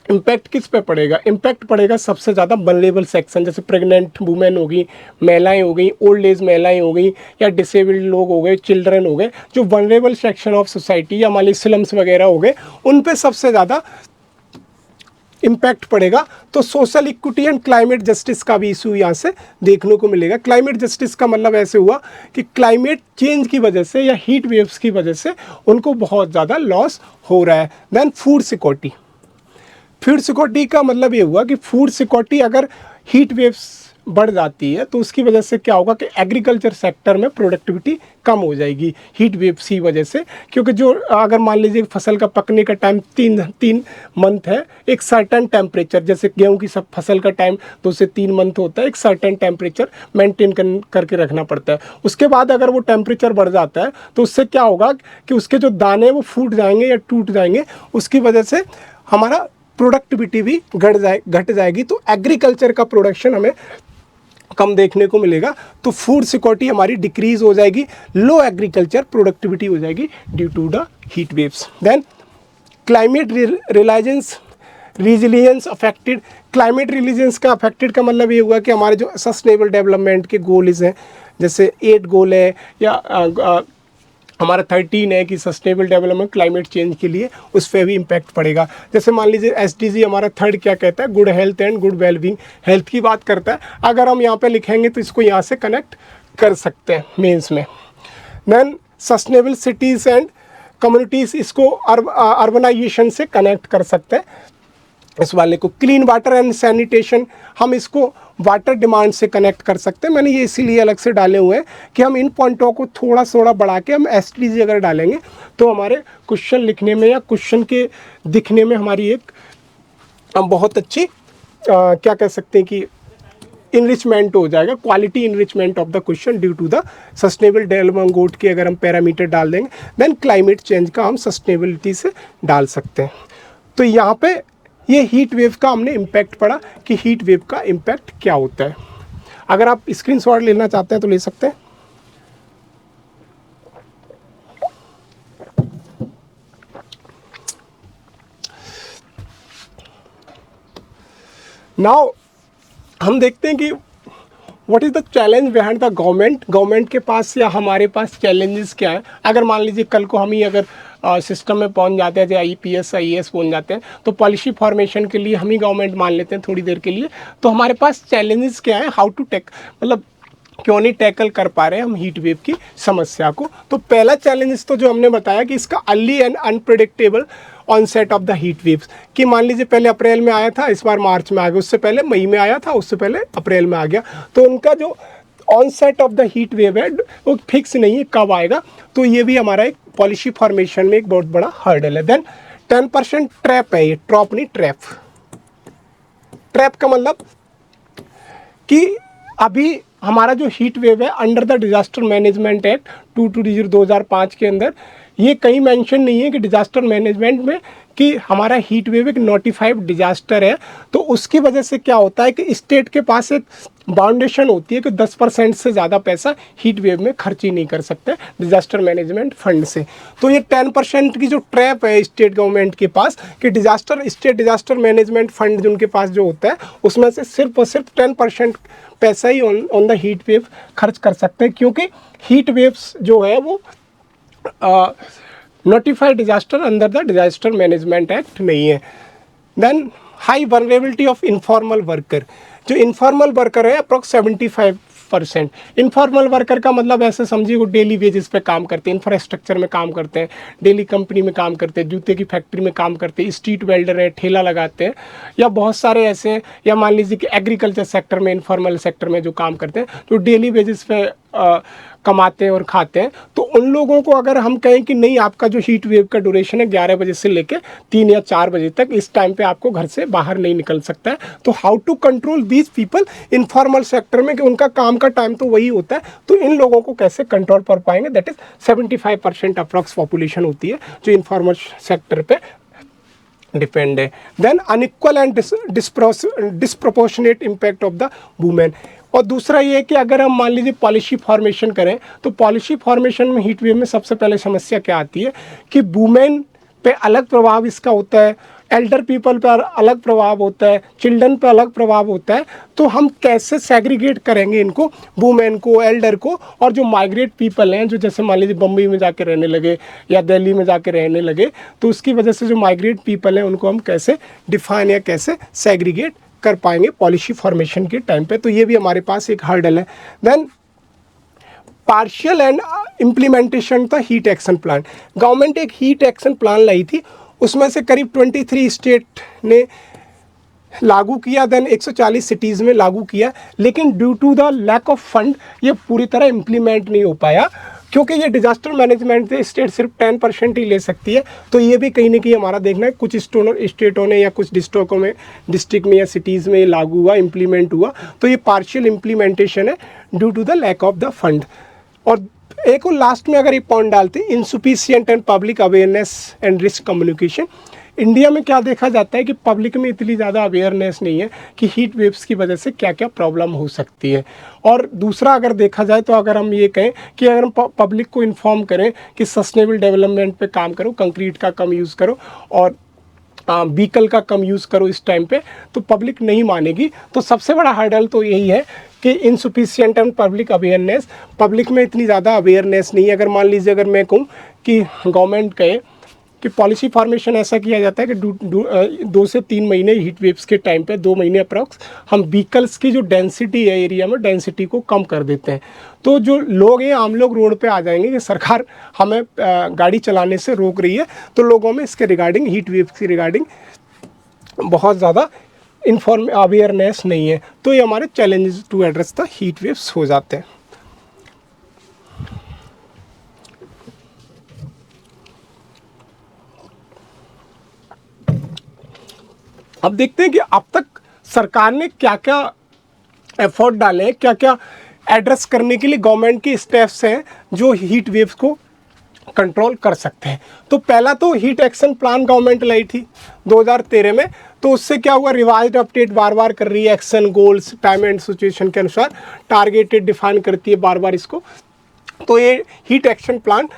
इम्पैक्ट किस पे पड़ेगा? इम्पैक्ट पड़ेगा सबसे ज़्यादा वल्नरेबल सेक्शन, जैसे प्रेग्नेंट वुमेन हो गई, महिलाएँ हो गई, ओल्ड एज महिलाएँ हो गई, या डिसेबल्ड लोग हो गए, चिल्ड्रन हो गए, जो वल्नरेबल सेक्शन ऑफ सोसाइटी या मान ली स्लम्स वगैरह हो गए, उन पे सबसे ज़्यादा इम्पैक्ट पड़ेगा। तो social equity and climate justice का भी इशू यहाँ से देखने को मिलेगा। क्लाइमेट जस्टिस का मतलब ऐसे हुआ कि क्लाइमेट चेंज की वजह से या हीट वेव्स की वजह से उनको बहुत ज़्यादा लॉस हो रहा है। Then food security. Food security का मतलब ये हुआ कि फूड सिक्योरिटी अगर हीट वेव्स बढ़ जाती है तो उसकी वजह से क्या होगा कि एग्रीकल्चर सेक्टर में प्रोडक्टिविटी कम हो जाएगी हीट वेव्स की वजह से। क्योंकि जो अगर मान लीजिए फसल का पकने का टाइम तीन मंथ है, एक सर्टेन टेम्परेचर, जैसे गेहूं की सब फसल का टाइम 2 से 3 मंथ होता है, एक सर्टेन टेम्परेचर मेंटेन करके रखना पड़ता है। उसके बाद अगर वो टेम्परेचर बढ़ जाता है तो उससे क्या होगा कि उसके जो दाने वो फूट जाएंगे या टूट जाएंगे, उसकी वजह से हमारा प्रोडक्टिविटी भी घट जाएगी। तो एग्रीकल्चर का प्रोडक्शन हमें कम देखने को मिलेगा, तो फूड सिक्योरिटी हमारी डिक्रीज हो जाएगी, लो एग्रीकल्चर प्रोडक्टिविटी हो जाएगी due to the heat waves. Then climate resilience affected. Climate resilience का अफेक्टेड का मतलब ये हुआ कि हमारे जो सस्टेनेबल डेवलपमेंट के गोल्स हैं, जैसे 8 गोल है या हमारा 13 है कि सस्टेनेबल डेवलपमेंट क्लाइमेट चेंज के लिए, उस पर भी इम्पैक्ट पड़ेगा। जैसे मान लीजिए SDG हमारा 3rd क्या कहता है? Good health and good wellbeing, health की बात करता है। अगर हम यहाँ पे लिखेंगे तो इसको यहाँ से कनेक्ट कर सकते हैं मेंस में। Then sustainable cities and communities, इसको अर्बनाइजेशन से कनेक्ट कर सकते हैं इस वाले को। क्लीन वाटर एंड सैनिटेशन, हम इसको वाटर डिमांड से कनेक्ट कर सकते हैं। मैंने ये इसीलिए अलग से डाले हुए हैं कि हम इन पॉइंटों को थोड़ा बढ़ा के हम SDG अगर डालेंगे तो हमारे क्वेश्चन लिखने में या क्वेश्चन के दिखने में हमारी एक बहुत अच्छी क्या कह सकते हैं कि इनरिचमेंट हो जाएगा, quality enrichment of the question due to the sustainable development goal के अगर हम पैरामीटर डाल देंगे। देन क्लाइमेट चेंज का हम सस्टेनेबिलिटी से डाल सकते हैं। तो यहाँ पे ये हीट वेव का हमने इम्पैक्ट पढ़ा कि हीट वेव का इम्पैक्ट क्या होता है। अगर आप स्क्रीनशॉट लेना चाहते हैं तो ले सकते हैं। नाउ हम देखते हैं कि what is the challenge behind the government के पास या हमारे पास चैलेंजेस क्या है। अगर मान लीजिए कल को हम ही अगर सिस्टम में पहुंच जाते हैं, जैसे IPS IAS पहुंच जाते हैं, तो पॉलिसी फॉर्मेशन के लिए हम ही गवर्नमेंट मान लेते हैं थोड़ी देर के लिए, तो हमारे पास चैलेंजेस क्या है, हाउ टू मतलब क्यों नहीं टैकल कर पा रहे हैं हम हीट वेव की समस्या को। तो पहला चैलेंज तो जो हमने बताया कि इसका early and unpredictable onset of the heat waves, कि मान लीजिए पहले अप्रैल में आया था, इस बार मार्च में आ गया, उससे पहले मई में आया था, उससे पहले अप्रैल में आ गया, तो उनका जो onset of the heat wave है वो फिक्स नहीं है कब आएगा। तो ये भी हमारा एक पॉलिसी फॉर्मेशन में एक बहुत बड़ा हर्डल है। देन 10% ट्रैप है, ये ट्रॉप नहीं ट्रैप। ट्रैप का मतलब कि अभी हमारा जो हीट वेव है under the disaster management act 2005 के अंदर ये कहीं मेंशन नहीं है कि डिजास्टर मैनेजमेंट में कि हमारा हीट वेव एक नोटिफाइड डिजास्टर है, तो उसकी वजह से क्या होता है कि स्टेट के पास एक बाउंडेशन होती है कि 10% से ज़्यादा पैसा हीट वेव में खर्च ही नहीं कर सकते डिजास्टर मैनेजमेंट फंड से। तो ये 10% की जो ट्रैप है स्टेट गवर्नमेंट के पास कि स्टेट डिजास्टर मैनेजमेंट फंड उनके पास जो होता है उसमें से सिर्फ और सिर्फ 10% पैसा ही ऑन द हीट वेव खर्च कर सकते हैं, क्योंकि हीट वेव्स जो है वो notified disaster under the disaster management act नहीं है। Then high vulnerability of informal worker, जो इनफॉर्मल वर्कर है अप्रॉक्स 75%। इनफॉर्मल वर्कर का मतलब ऐसे समझिए वो डेली वेजेस पे काम करते हैं, इंफ्रास्ट्रक्चर में काम करते हैं, डेली कंपनी में काम करते हैं, जूते की फैक्ट्री में काम करते हैं, स्ट्रीट वेल्डर है, ठेला लगाते हैं, या बहुत सारे ऐसे हैं, या मान लीजिए कि एग्रीकल्चर सेक्टर में, इनफॉर्मल सेक्टर में जो काम करते हैं, जो डेली वेजेस पे कमाते हैं और खाते हैं। तो उन लोगों को अगर हम कहें कि नहीं, आपका जो हीट वेव का ड्यूरेशन है 11 बजे से लेकर 3 या 4 बजे तक, इस टाइम पे आपको घर से बाहर नहीं निकल सकता है, तो how to control these people informal sector में, कि उनका काम का टाइम तो वही होता है, तो इन लोगों को कैसे कंट्रोल कर पाएंगे। दैट इज 75% अप्रॉक्स पॉपुलेशन होती है जो इनफॉर्मल सेक्टर पे डिपेंड है। Then unequal and disproportionate impact of the women. और दूसरा ये है कि अगर हम मान लीजिए पॉलिसी फॉर्मेशन करें, तो पॉलिसी फॉर्मेशन में हीट वेव में सबसे पहले समस्या क्या आती है कि वुमेन पे अलग प्रभाव इसका होता है, एल्डर पीपल पर अलग प्रभाव होता है, चिल्ड्रन पे अलग प्रभाव होता है। तो हम कैसे सेग्रीगेट करेंगे इनको, वुमेन को, एल्डर को, और जो माइग्रेट पीपल हैं, जो जैसे मान लीजिए बम्बई में जाके रहने लगे या दिल्ली में जाके रहने लगे, तो उसकी वजह से जो माइग्रेट पीपल हैं उनको हम कैसे डिफाइन या कैसे सेग्रीगेट कर पाएंगे पॉलिसी फॉर्मेशन के टाइम पे। तो ये भी हमारे पास एक हर्डल है। देन पार्शियल एंड इम्प्लीमेंटेशन था हीट एक्शन प्लान। गवर्नमेंट एक हीट एक्शन प्लान लाई थी, उसमें से करीब 23 स्टेट ने लागू किया, देन 140 सिटीज़ में लागू किया, लेकिन due to the lack of fund ये पूरी तरह इम्प्लीमेंट नहीं हो पाया, क्योंकि ये डिजास्टर मैनेजमेंट से स्टेट सिर्फ 10% ही ले सकती है। तो ये भी कहीं ना कहीं हमारा देखना है, कुछ स्टेटों ने या कुछ डिस्ट्रिक्ट में या सिटीज़ में लागू हुआ, इम्प्लीमेंट हुआ, तो ये पार्शियल इम्प्लीमेंटेशन है due to the lack of the fund. और एक और लास्ट में अगर ये पॉइंट डालते हैं, insufficient and public awareness and risk communication. India में क्या देखा जाता है कि पब्लिक में इतनी ज़्यादा अवेयरनेस नहीं है कि हीट वेव्स की वजह से क्या क्या प्रॉब्लम हो सकती है। और दूसरा अगर देखा जाए तो अगर हम ये कहें कि अगर हम पब्लिक को इन्फॉर्म करें कि सस्टेनेबल डेवलपमेंट पे काम करो, कंक्रीट का कम यूज़ करो और व्हीकल का कम यूज़ करो इस टाइम पे, तो पब्लिक नहीं मानेगी। तो सबसे बड़ा हर्डल तो यही है कि insufficient and public awareness, public में इतनी ज़्यादा अवेयरनेस नहीं है। अगर मान लीजिए अगर मैं कहूँ कि गवर्नमेंट कहे कि पॉलिसी फॉर्मेशन ऐसा किया जाता है कि 2 से 3 महीने हीट वेव्स के टाइम पे, 2 महीने अप्रॉक्स, हम व्हीकल्स की जो डेंसिटी है एरिया में, डेंसिटी को कम कर देते हैं। तो जो लोग हैं, आम लोग रोड पे आ जाएंगे कि सरकार हमें गाड़ी चलाने से रोक रही है, तो लोगों में इसके रिगार्डिंग, हीट वेव्स की रिगार्डिंग बहुत ज़्यादा अवेयरनेस नहीं है। तो ये हमारे challenges to address the heat waves हो जाते हैं। अब देखते हैं कि अब तक सरकार ने क्या क्या एफर्ट डाले हैं, क्या क्या एड्रेस करने के लिए गवर्नमेंट के स्टेप्स हैं जो हीट वेव्स को कंट्रोल कर सकते हैं। तो पहला तो हीट एक्शन प्लान गवर्नमेंट लाई थी 2013 में, तो उससे क्या हुआ, रिवाइज्ड अपडेट बार बार कर रही है, action goals time and situation के अनुसार टारगेटेड डिफाइन करती है बार बार इसको। तो ये हीट एक्शन प्लान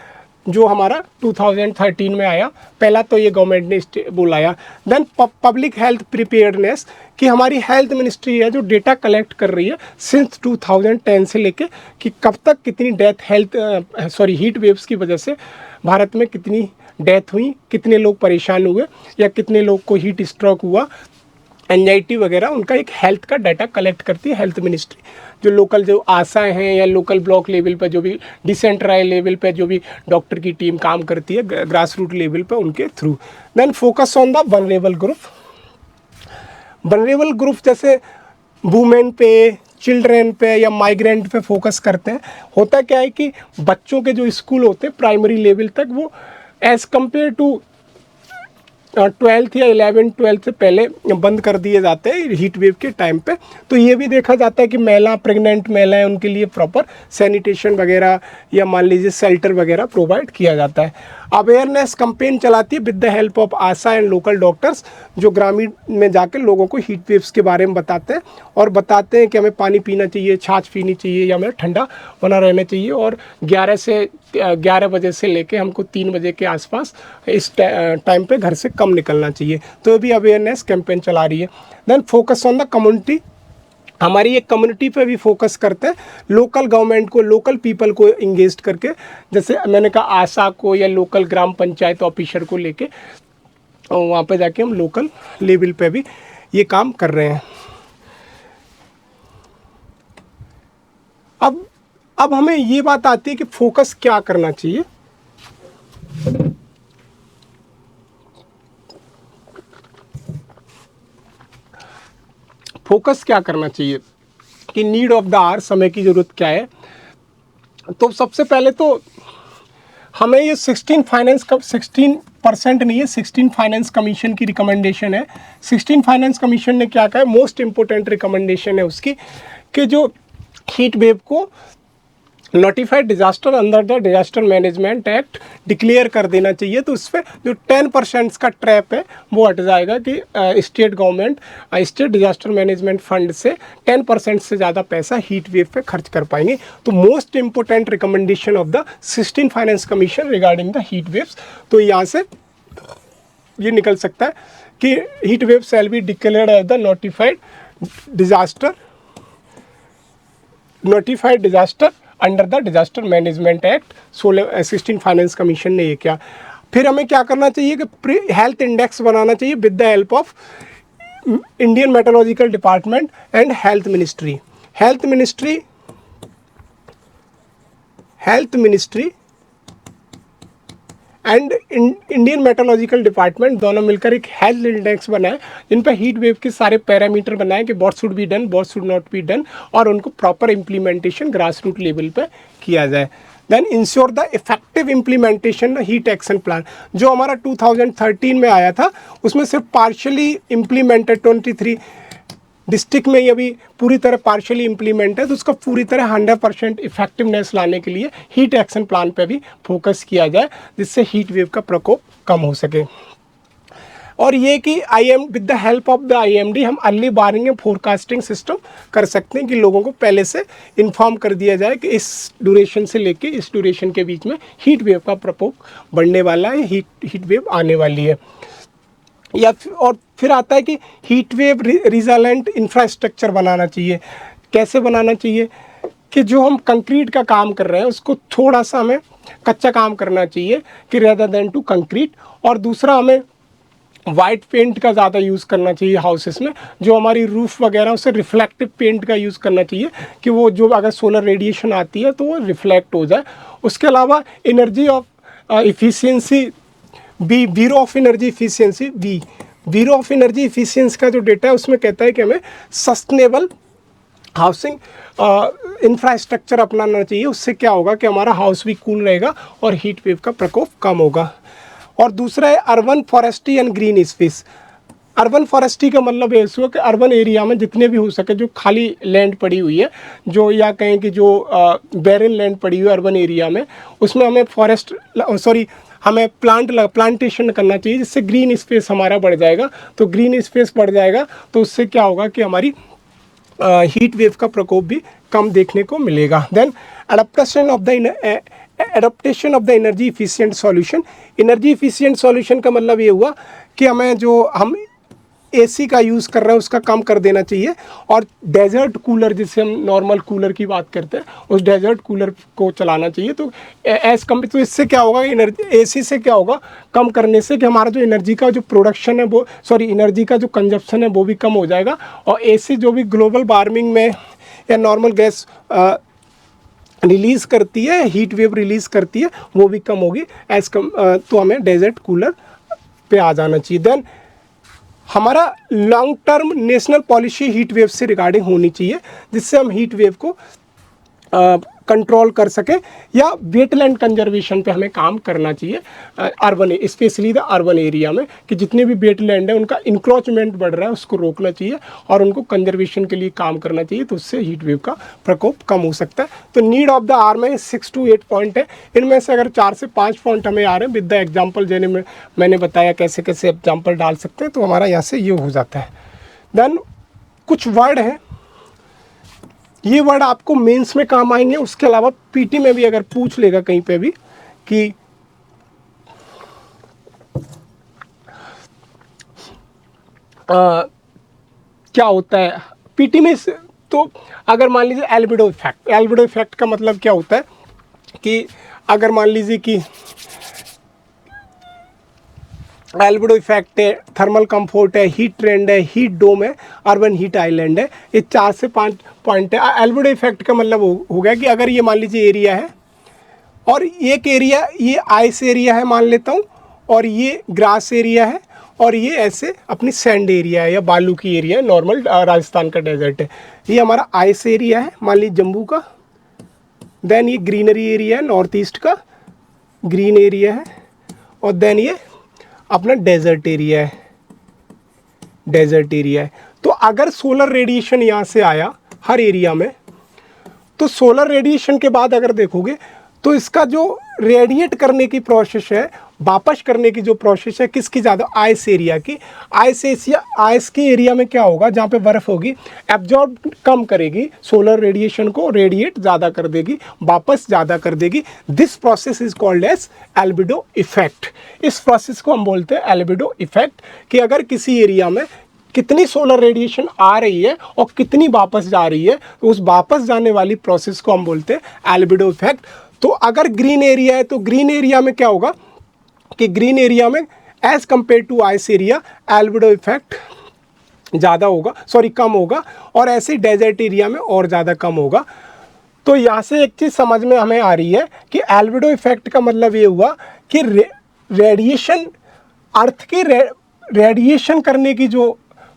जो हमारा 2013 में आया, पहला तो ये गवर्नमेंट ने बुलाया। देन पब्लिक हेल्थ प्रिपेयर्डनेस, कि हमारी हेल्थ मिनिस्ट्री है जो डेटा कलेक्ट कर रही है सिंस 2010 से लेके कि कब तक कितनी डेथ हीट वेव्स की वजह से भारत में कितनी डेथ हुई, कितने लोग परेशान हुए या कितने लोग को हीट स्ट्रोक हुआ, एंजाइटी वगैरह, उनका एक हेल्थ का डाटा कलेक्ट करती है हेल्थ मिनिस्ट्री। जो लोकल जो आशाएं हैं या लोकल ब्लॉक लेवल पर जो भी डिसेंट्रलाइज लेवल पर जो भी डॉक्टर की टीम काम करती है ग्रास रूट लेवल पर, उनके थ्रू। Then focus on the vulnerable group. Vulnerable group जैसे वुमेन पे, चिल्ड्रेन पे या माइग्रेंट पे फोकस करते हैं। होता क्या है कि बच्चों के जो स्कूल होते हैं प्राइमरी लेवल तक, वो एज़ कम्पेयर टू 12th या 11th-12th से पहले बंद कर दिए जाते हैं हीट वेव के टाइम पे। तो ये भी देखा जाता है कि महिला, प्रेग्नेंट महिला है, उनके लिए प्रॉपर सैनिटेशन वगैरह या मान लीजिए शेल्टर वगैरह प्रोवाइड किया जाता है। अवेयरनेस कैंपेन चलाती है with the help of Asha and local doctors, जो ग्रामीण में जाकर लोगों को हीट वेव्स के बारे में बताते हैं और बताते हैं कि हमें पानी पीना चाहिए, छाछ पीनी चाहिए या हमें ठंडा बना रहना चाहिए। और 11 बजे से लेके हमको 3 बजे के आसपास इस टाइम पे घर से कम निकलना चाहिए। तो ये भी अवेयरनेस कैंपेन चला रही है। Then focus on the community, हमारी एक कम्युनिटी पे भी फोकस करते हैं, लोकल गवर्नमेंट को, लोकल पीपल को इंगेज करके, जैसे मैंने कहा आशा को या लोकल ग्राम पंचायत ऑफिसर को लेके वहाँ पे जाके हम लोकल लेवल पे भी ये काम कर रहे हैं। अब हमें ये बात आती है कि फोकस क्या करना चाहिए। फोकस क्या करना चाहिए कि नीड ऑफ द आवर, समय की ज़रूरत क्या है। तो सबसे पहले तो हमें ये 16% नहीं है, 16 फाइनेंस कमीशन की रिकमेंडेशन है। 16 फाइनेंस कमीशन ने क्या कहा है, मोस्ट इंपॉर्टेंट रिकमेंडेशन है उसकी कि जो हीट वेव को notified disaster under the disaster management act declare कर देना चाहिए। तो उस पर जो 10% का ट्रैप है वो हट जाएगा कि state government state disaster management fund से 10% से ज़्यादा पैसा हीट वेव पे खर्च कर पाएंगे। तो most important recommendation of the 16 finance commission regarding the heat waves, तो यहाँ से ये निकल सकता है कि heat wave shall be declared as the notified disaster under the disaster management act. 16 finance commission ने ये किया। फिर हमें क्या करना चाहिए कि हेल्थ इंडेक्स बनाना चाहिए with the help of Indian meteorological department and health ministry and Indian meteorological department दोनों मिलकर एक हेल्थ इंडेक्स बनाए जिन पर हीट वेव के सारे पैरामीटर बनाए कि what should be done, what should not be done, और उनको proper implementation grass root level पे किया जाए। Then ensure the effective implementation heat action plan, जो हमारा 2013 में आया था उसमें सिर्फ पार्शियली इम्प्लीमेंटेड 23 डिस्ट्रिक्ट में, ये अभी पूरी तरह पार्शियली इम्प्लीमेंट है। तो उसका पूरी तरह 100% इफेक्टिवनेस लाने के लिए हीट एक्शन प्लान पे भी फोकस किया जाए जिससे हीट वेव का प्रकोप कम हो सके। और ये कि with the help of the IMD हम early warning and forecasting system कर सकते हैं कि लोगों को पहले से इन्फॉर्म कर दिया जाए कि इस ड्यूरेशन से लेके इस ड्यूरेशन के बीच में हीट वेव का प्रकोप बढ़ने वाला है, हीट वेव आने वाली है। और फिर आता है कि हीट वेव रिजलेंट इंफ्रास्ट्रक्चर बनाना चाहिए। कैसे बनाना चाहिए कि जो हम कंक्रीट का काम कर रहे हैं उसको थोड़ा सा हमें कच्चा काम करना चाहिए कि रेदर देन टू कंक्रीट। और दूसरा हमें वाइट पेंट का ज़्यादा यूज़ करना चाहिए हाउसेस में, जो हमारी रूफ वगैरह उसे रिफ्लेक्टिव पेंट का यूज़ करना चाहिए कि वो जो अगर सोलर रेडिएशन आती है तो वो रिफ्लेक्ट हो जाए। उसके अलावा energy of efficiency bureau of energy efficiency bureau of energy efficiency का जो डेटा है उसमें कहता है कि हमें सस्टेनेबल हाउसिंग इंफ्रास्ट्रक्चर अपनाना चाहिए। उससे क्या होगा कि हमारा हाउस भी कूल रहेगा और हीट वेव का प्रकोप कम होगा। और दूसरा है urban forestry and green space. Urban forestry का मतलब ये हुआ कि अर्बन एरिया में जितने भी हो सके जो खाली लैंड पड़ी हुई है, जो या कहें कि जो बैरन लैंड पड़ी हुई है अर्बन एरिया में, उसमें हमें हमें प्लांटेशन करना चाहिए जिससे ग्रीन स्पेस हमारा बढ़ जाएगा। तो ग्रीन स्पेस बढ़ जाएगा तो उससे क्या होगा कि हमारी हीट वेव का प्रकोप भी कम देखने को मिलेगा। Then adaptation of the energy efficient solution. Energy efficient solution का मतलब ये हुआ कि हमें जो हम AC का यूज़ कर रहे हैं उसका कम कर देना चाहिए। और डेजर्ट कूलर, जिससे हम नॉर्मल कूलर की बात करते हैं, उस डेजर्ट कूलर को चलाना चाहिए। तो तो इससे क्या होगा, AC से क्या होगा, कम करने से कि हमारा जो एनर्जी का जो प्रोडक्शन है वो एनर्जी का जो कंजप्शन है वो भी कम हो जाएगा। और AC जो भी ग्लोबल वार्मिंग में या नॉर्मल गैस रिलीज़ करती है, हीट वेव रिलीज़ करती है, वो भी कम होगी तो हमें डेजर्ट कूलर पे आ जाना चाहिए। देन हमारा long term national policy heat wave से रिगार्डिंग होनी चाहिए जिससे हम हीट वेव को कंट्रोल कर सके, या वेटलैंड कंजर्वेशन पे हमें काम करना चाहिए urban, specially the urban area में, कि जितने भी वेटलैंड है उनका इंक्रोचमेंट बढ़ रहा है उसको रोकना चाहिए और उनको कंजर्वेशन के लिए काम करना चाहिए, तो उससे हीट वेव का प्रकोप कम हो सकता है। तो नीड ऑफ द आर में 6 to 8 पॉइंट है, इनमें से अगर 4 से 5 पॉइंट हमें आ रहे हैं विद द एग्जाम्पल जैसे मैंने बताया कैसे कैसे एग्जाम्पल डाल सकते हैं, तो हमारा यहाँ से ये हो जाता है। देन कुछ वर्ड हैं, ये वर्ड आपको मेंस में काम आएंगे, उसके अलावा पीटी में भी अगर पूछ लेगा कहीं पे भी कि क्या होता है पीटी में, तो अगर मान लीजिए एल्बिडो इफेक्ट, एल्बिडो इफेक्ट का मतलब क्या होता है कि अगर मान लीजिए कि एल्बिडो इफेक्ट है, थर्मल कंफर्ट है, हीट ट्रेंड है, हीट डोम है, अर्बन हीट आइलैंड है, ये 4 से 5 पॉइंट है। एल्बिडो इफेक्ट का मतलब हो गया कि अगर ये मान लीजिए एरिया है और एक एरिया ये आइस एरिया है मान लेता हूँ, और ये ग्रास एरिया है, और ये ऐसे अपनी सैंड एरिया है या बालू की एरिया है, नॉर्मल राजस्थान का डेजर्ट है, ये हमारा आइस एरिया है मान लीजिए जम्मू का। देन ये ग्रीनरी एरिया है नॉर्थ ईस्ट का, ग्रीन एरिया है, और देन ये अपना डेजर्ट एरिया है, डेजर्ट एरिया है। तो अगर सोलर रेडिएशन यहाँ से आया हर एरिया में, तो सोलर रेडिएशन के बाद अगर देखोगे तो इसका जो रेडिएट करने की प्रोसेस है, वापस करने की जो प्रोसेस है, किसकी ज़्यादा, आइस एरिया की। आइस के एरिया में क्या होगा, जहाँ पे बर्फ़ होगी एब्जॉर्ब कम करेगी सोलर रेडिएशन को, रेडिएट ज़्यादा कर देगी, वापस ज़्यादा कर देगी। This process is called as albedo effect. इस प्रोसेस को हम बोलते हैं एल्बिडो इफेक्ट, कि अगर किसी एरिया में कितनी सोलर रेडिएशन आ रही है और कितनी वापस जा रही है, तो उस वापस जाने वाली प्रोसेस को हम बोलते हैं एल्बिडो इफेक्ट। तो अगर ग्रीन एरिया है तो ग्रीन एरिया में क्या होगा कि ग्रीन एरिया में as compare to ice area albedo effect ज़्यादा होगा, सॉरी कम होगा, और ऐसे डेजर्ट एरिया में और ज़्यादा कम होगा। तो यहाँ से एक चीज़ समझ में हमें आ रही है कि एल्बिडो इफेक्ट का मतलब ये हुआ कि रेडिएशन, अर्थ के रेडिएशन करने की जो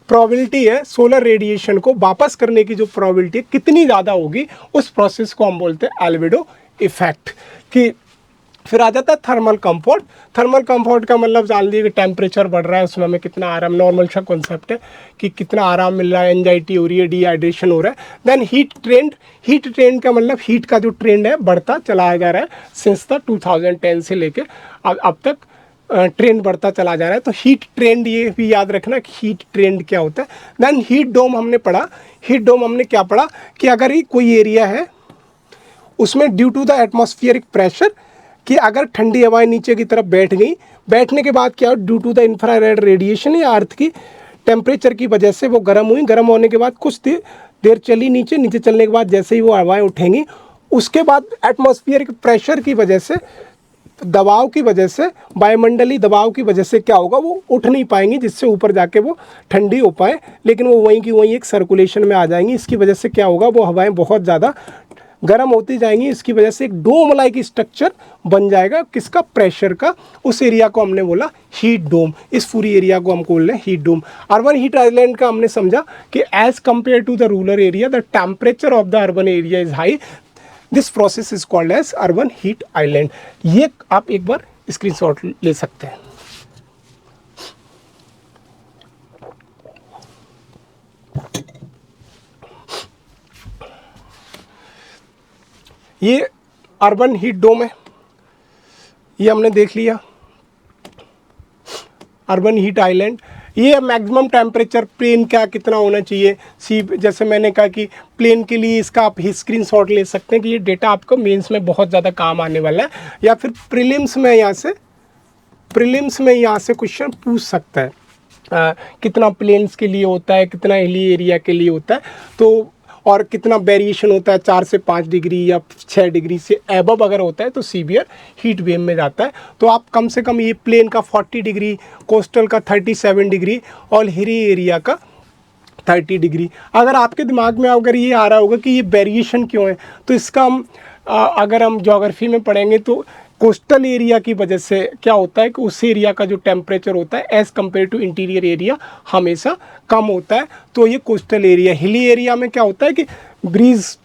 प्रोबेबिलिटी है, सोलर रेडिएशन को वापस करने की जो प्रोबेबिलिटी है कितनी ज़्यादा होगी, उस प्रोसेस को हम बोलते हैं एल्बिडो इफेक्ट। कि फिर आ जाता है थर्मल कंफर्ट। थर्मल कंफर्ट का मतलब जान लीजिए कि टेम्परेचर बढ़ रहा है, उसमें हमें कितना आराम, नॉर्मल सा कॉन्सेप्ट है कि कितना आराम मिल रहा है, एंजाइटी हो रही है, डिहाइड्रेशन हो रहा है। Then heat trend, heat trend का मतलब हीट का जो ट्रेंड है बढ़ता चला जा रहा है सिंस द 2010 से लेके अब तक ट्रेंड बढ़ता चला जा रहा है। तो हीट ट्रेंड ये भी याद रखना कि हीट ट्रेंड क्या होता है। देन हीट डोम हमने पढ़ा, हीट डोम हमने क्या पढ़ा कि अगर ये कोई एरिया है उसमें due to the atmospheric pressure, कि अगर ठंडी हवाएं नीचे की तरफ बैठ गई, बैठने के बाद क्या हो, due to the infrared radiation या अर्थ की टेम्परेचर की वजह से वो गर्म हुई, गर्म होने के बाद कुछ देर चली नीचे, नीचे चलने के बाद जैसे ही वो हवाएं उठेंगी, उसके बाद एटमॉस्फेरिक प्रेशर की वजह से, दबाव की वजह से, वायुमंडलीय दबाव की वजह से क्या होगा, वो उठ नहीं पाएंगी जिससे ऊपर जाके वो ठंडी हो पाए, लेकिन वो वहीं की वहीं एक सर्कुलेशन में आ जाएंगी। इसकी वजह से क्या होगा, वो हवाएं बहुत ज़्यादा गर्म होती जाएंगी, इसकी वजह से एक डोम लाइक स्ट्रक्चर बन जाएगा, किसका, प्रेशर का। उस एरिया को हमने बोला हीट डोम, इस पूरी एरिया को हम बोल रहे हैं heat dome. Urban heat island का हमने समझा कि as compare to the rural area the temperature of the urban area is high, this process is called as urban heat island. ये आप एक बार स्क्रीनशॉट ले सकते हैं। ये अर्बन हीट डोम है, ये हमने देख लिया। अर्बन हीट आइलैंड, ये मैक्सिमम टेम्परेचर प्लेन का कितना होना चाहिए, सी, जैसे मैंने कहा कि प्लेन के लिए इसका आप स्क्रीनशॉट ले सकते हैं कि ये डेटा आपको मेंस में बहुत ज़्यादा काम आने वाला है, या फिर प्रीलिम्स में यहाँ से क्वेश्चन पूछ सकता है। कितना प्लेन्स के लिए होता है, कितना हिली एरिया के लिए होता है, तो और कितना वेरिएशन होता है, 4 से 5 डिग्री या 6 डिग्री से एबव अगर होता है तो सीवियर हीट वेव में जाता है। तो आप कम से कम ये प्लेन का 40 डिग्री, कोस्टल का 37 डिग्री और हिली एरिया का 30 डिग्री, अगर आपके दिमाग में अगर ये आ रहा होगा कि ये वेरिएशन क्यों है, तो इसका हम अगर हम ज्योग्राफी में पढ़ेंगे तो कोस्टल एरिया की वजह से क्या होता है कि उस एरिया का जो टेम्परेचर होता है as compare to interior area हमेशा कम होता है। तो ये कोस्टल एरिया, हिली एरिया में क्या होता है कि ब्रीज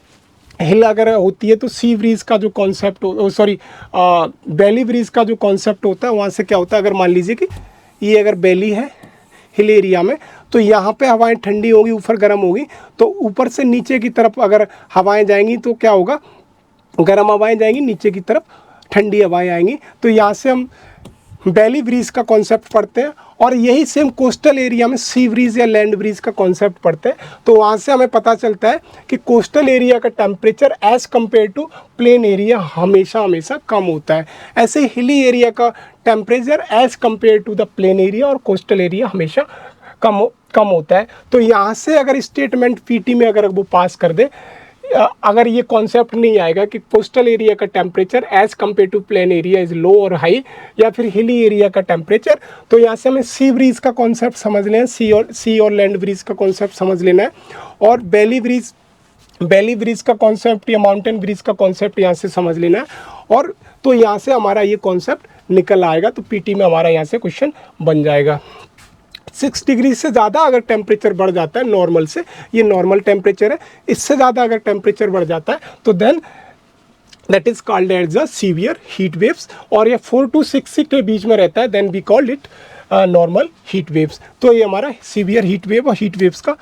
हिल अगर होती है तो सी ब्रीज का जो कॉन्सेप्ट सॉरी बैली ब्रीज का जो कॉन्सेप्ट होता है, वहाँ से क्या होता है, अगर मान लीजिए कि ये अगर बैली है हिल एरिया में, तो यहाँ पे हवाएं ठंडी होगी, ऊपर गर्म होगी, तो ऊपर से नीचे की तरफ अगर हवाएं जाएंगी तो क्या होगा, गर्म हवाएं जाएंगी, नीचे की तरफ ठंडी हवाएं आएंगी। तो यहाँ से हम बैली ब्रीज का कॉन्सेप्ट पढ़ते हैं, और यही सेम कोस्टल एरिया में सी ब्रीज या लैंड ब्रीज का कॉन्सेप्ट पढ़ते हैं। तो वहाँ से हमें पता चलता है कि कोस्टल एरिया का temperature as compare to plain area हमेशा कम होता है। ऐसे हिली एरिया का temperature as compare to the plain area और कोस्टल एरिया हमेशा कम होता है। तो यहाँ से अगर स्टेटमेंट पीटी में अगर वो पास कर दे, अगर ये कॉन्सेप्ट नहीं आएगा कि कोस्टल एरिया का temperature as compare to plain area is low और हाई, या फिर हिली एरिया का टेम्परेचर, तो यहाँ से हमें सी ब्रीज का कॉन्सेप्ट समझ लेना, सी और लैंड ब्रीज का कॉन्सेप्ट समझ लेना है, और बैली ब्रीज का कॉन्सेप्ट या माउंटेन ब्रीज का कॉन्सेप्ट यहाँ से समझ लेना है। और तो यहाँ से हमारा ये कॉन्सेप्ट निकल आएगा, तो पीटी में हमारा यहाँ से क्वेश्चन बन जाएगा। 6 डिग्री से ज़्यादा अगर टेम्परेचर बढ़ जाता है नॉर्मल से, ये नॉर्मल टेम्परेचर है, इससे ज़्यादा अगर टेम्परेचर बढ़ जाता है तो then that is called as a severe heat waves, और ये 4 to 6 के बीच में रहता है, then we called it normal heat waves. तो ये हमारा सीवियर हीट वेव और हीट वेव्स का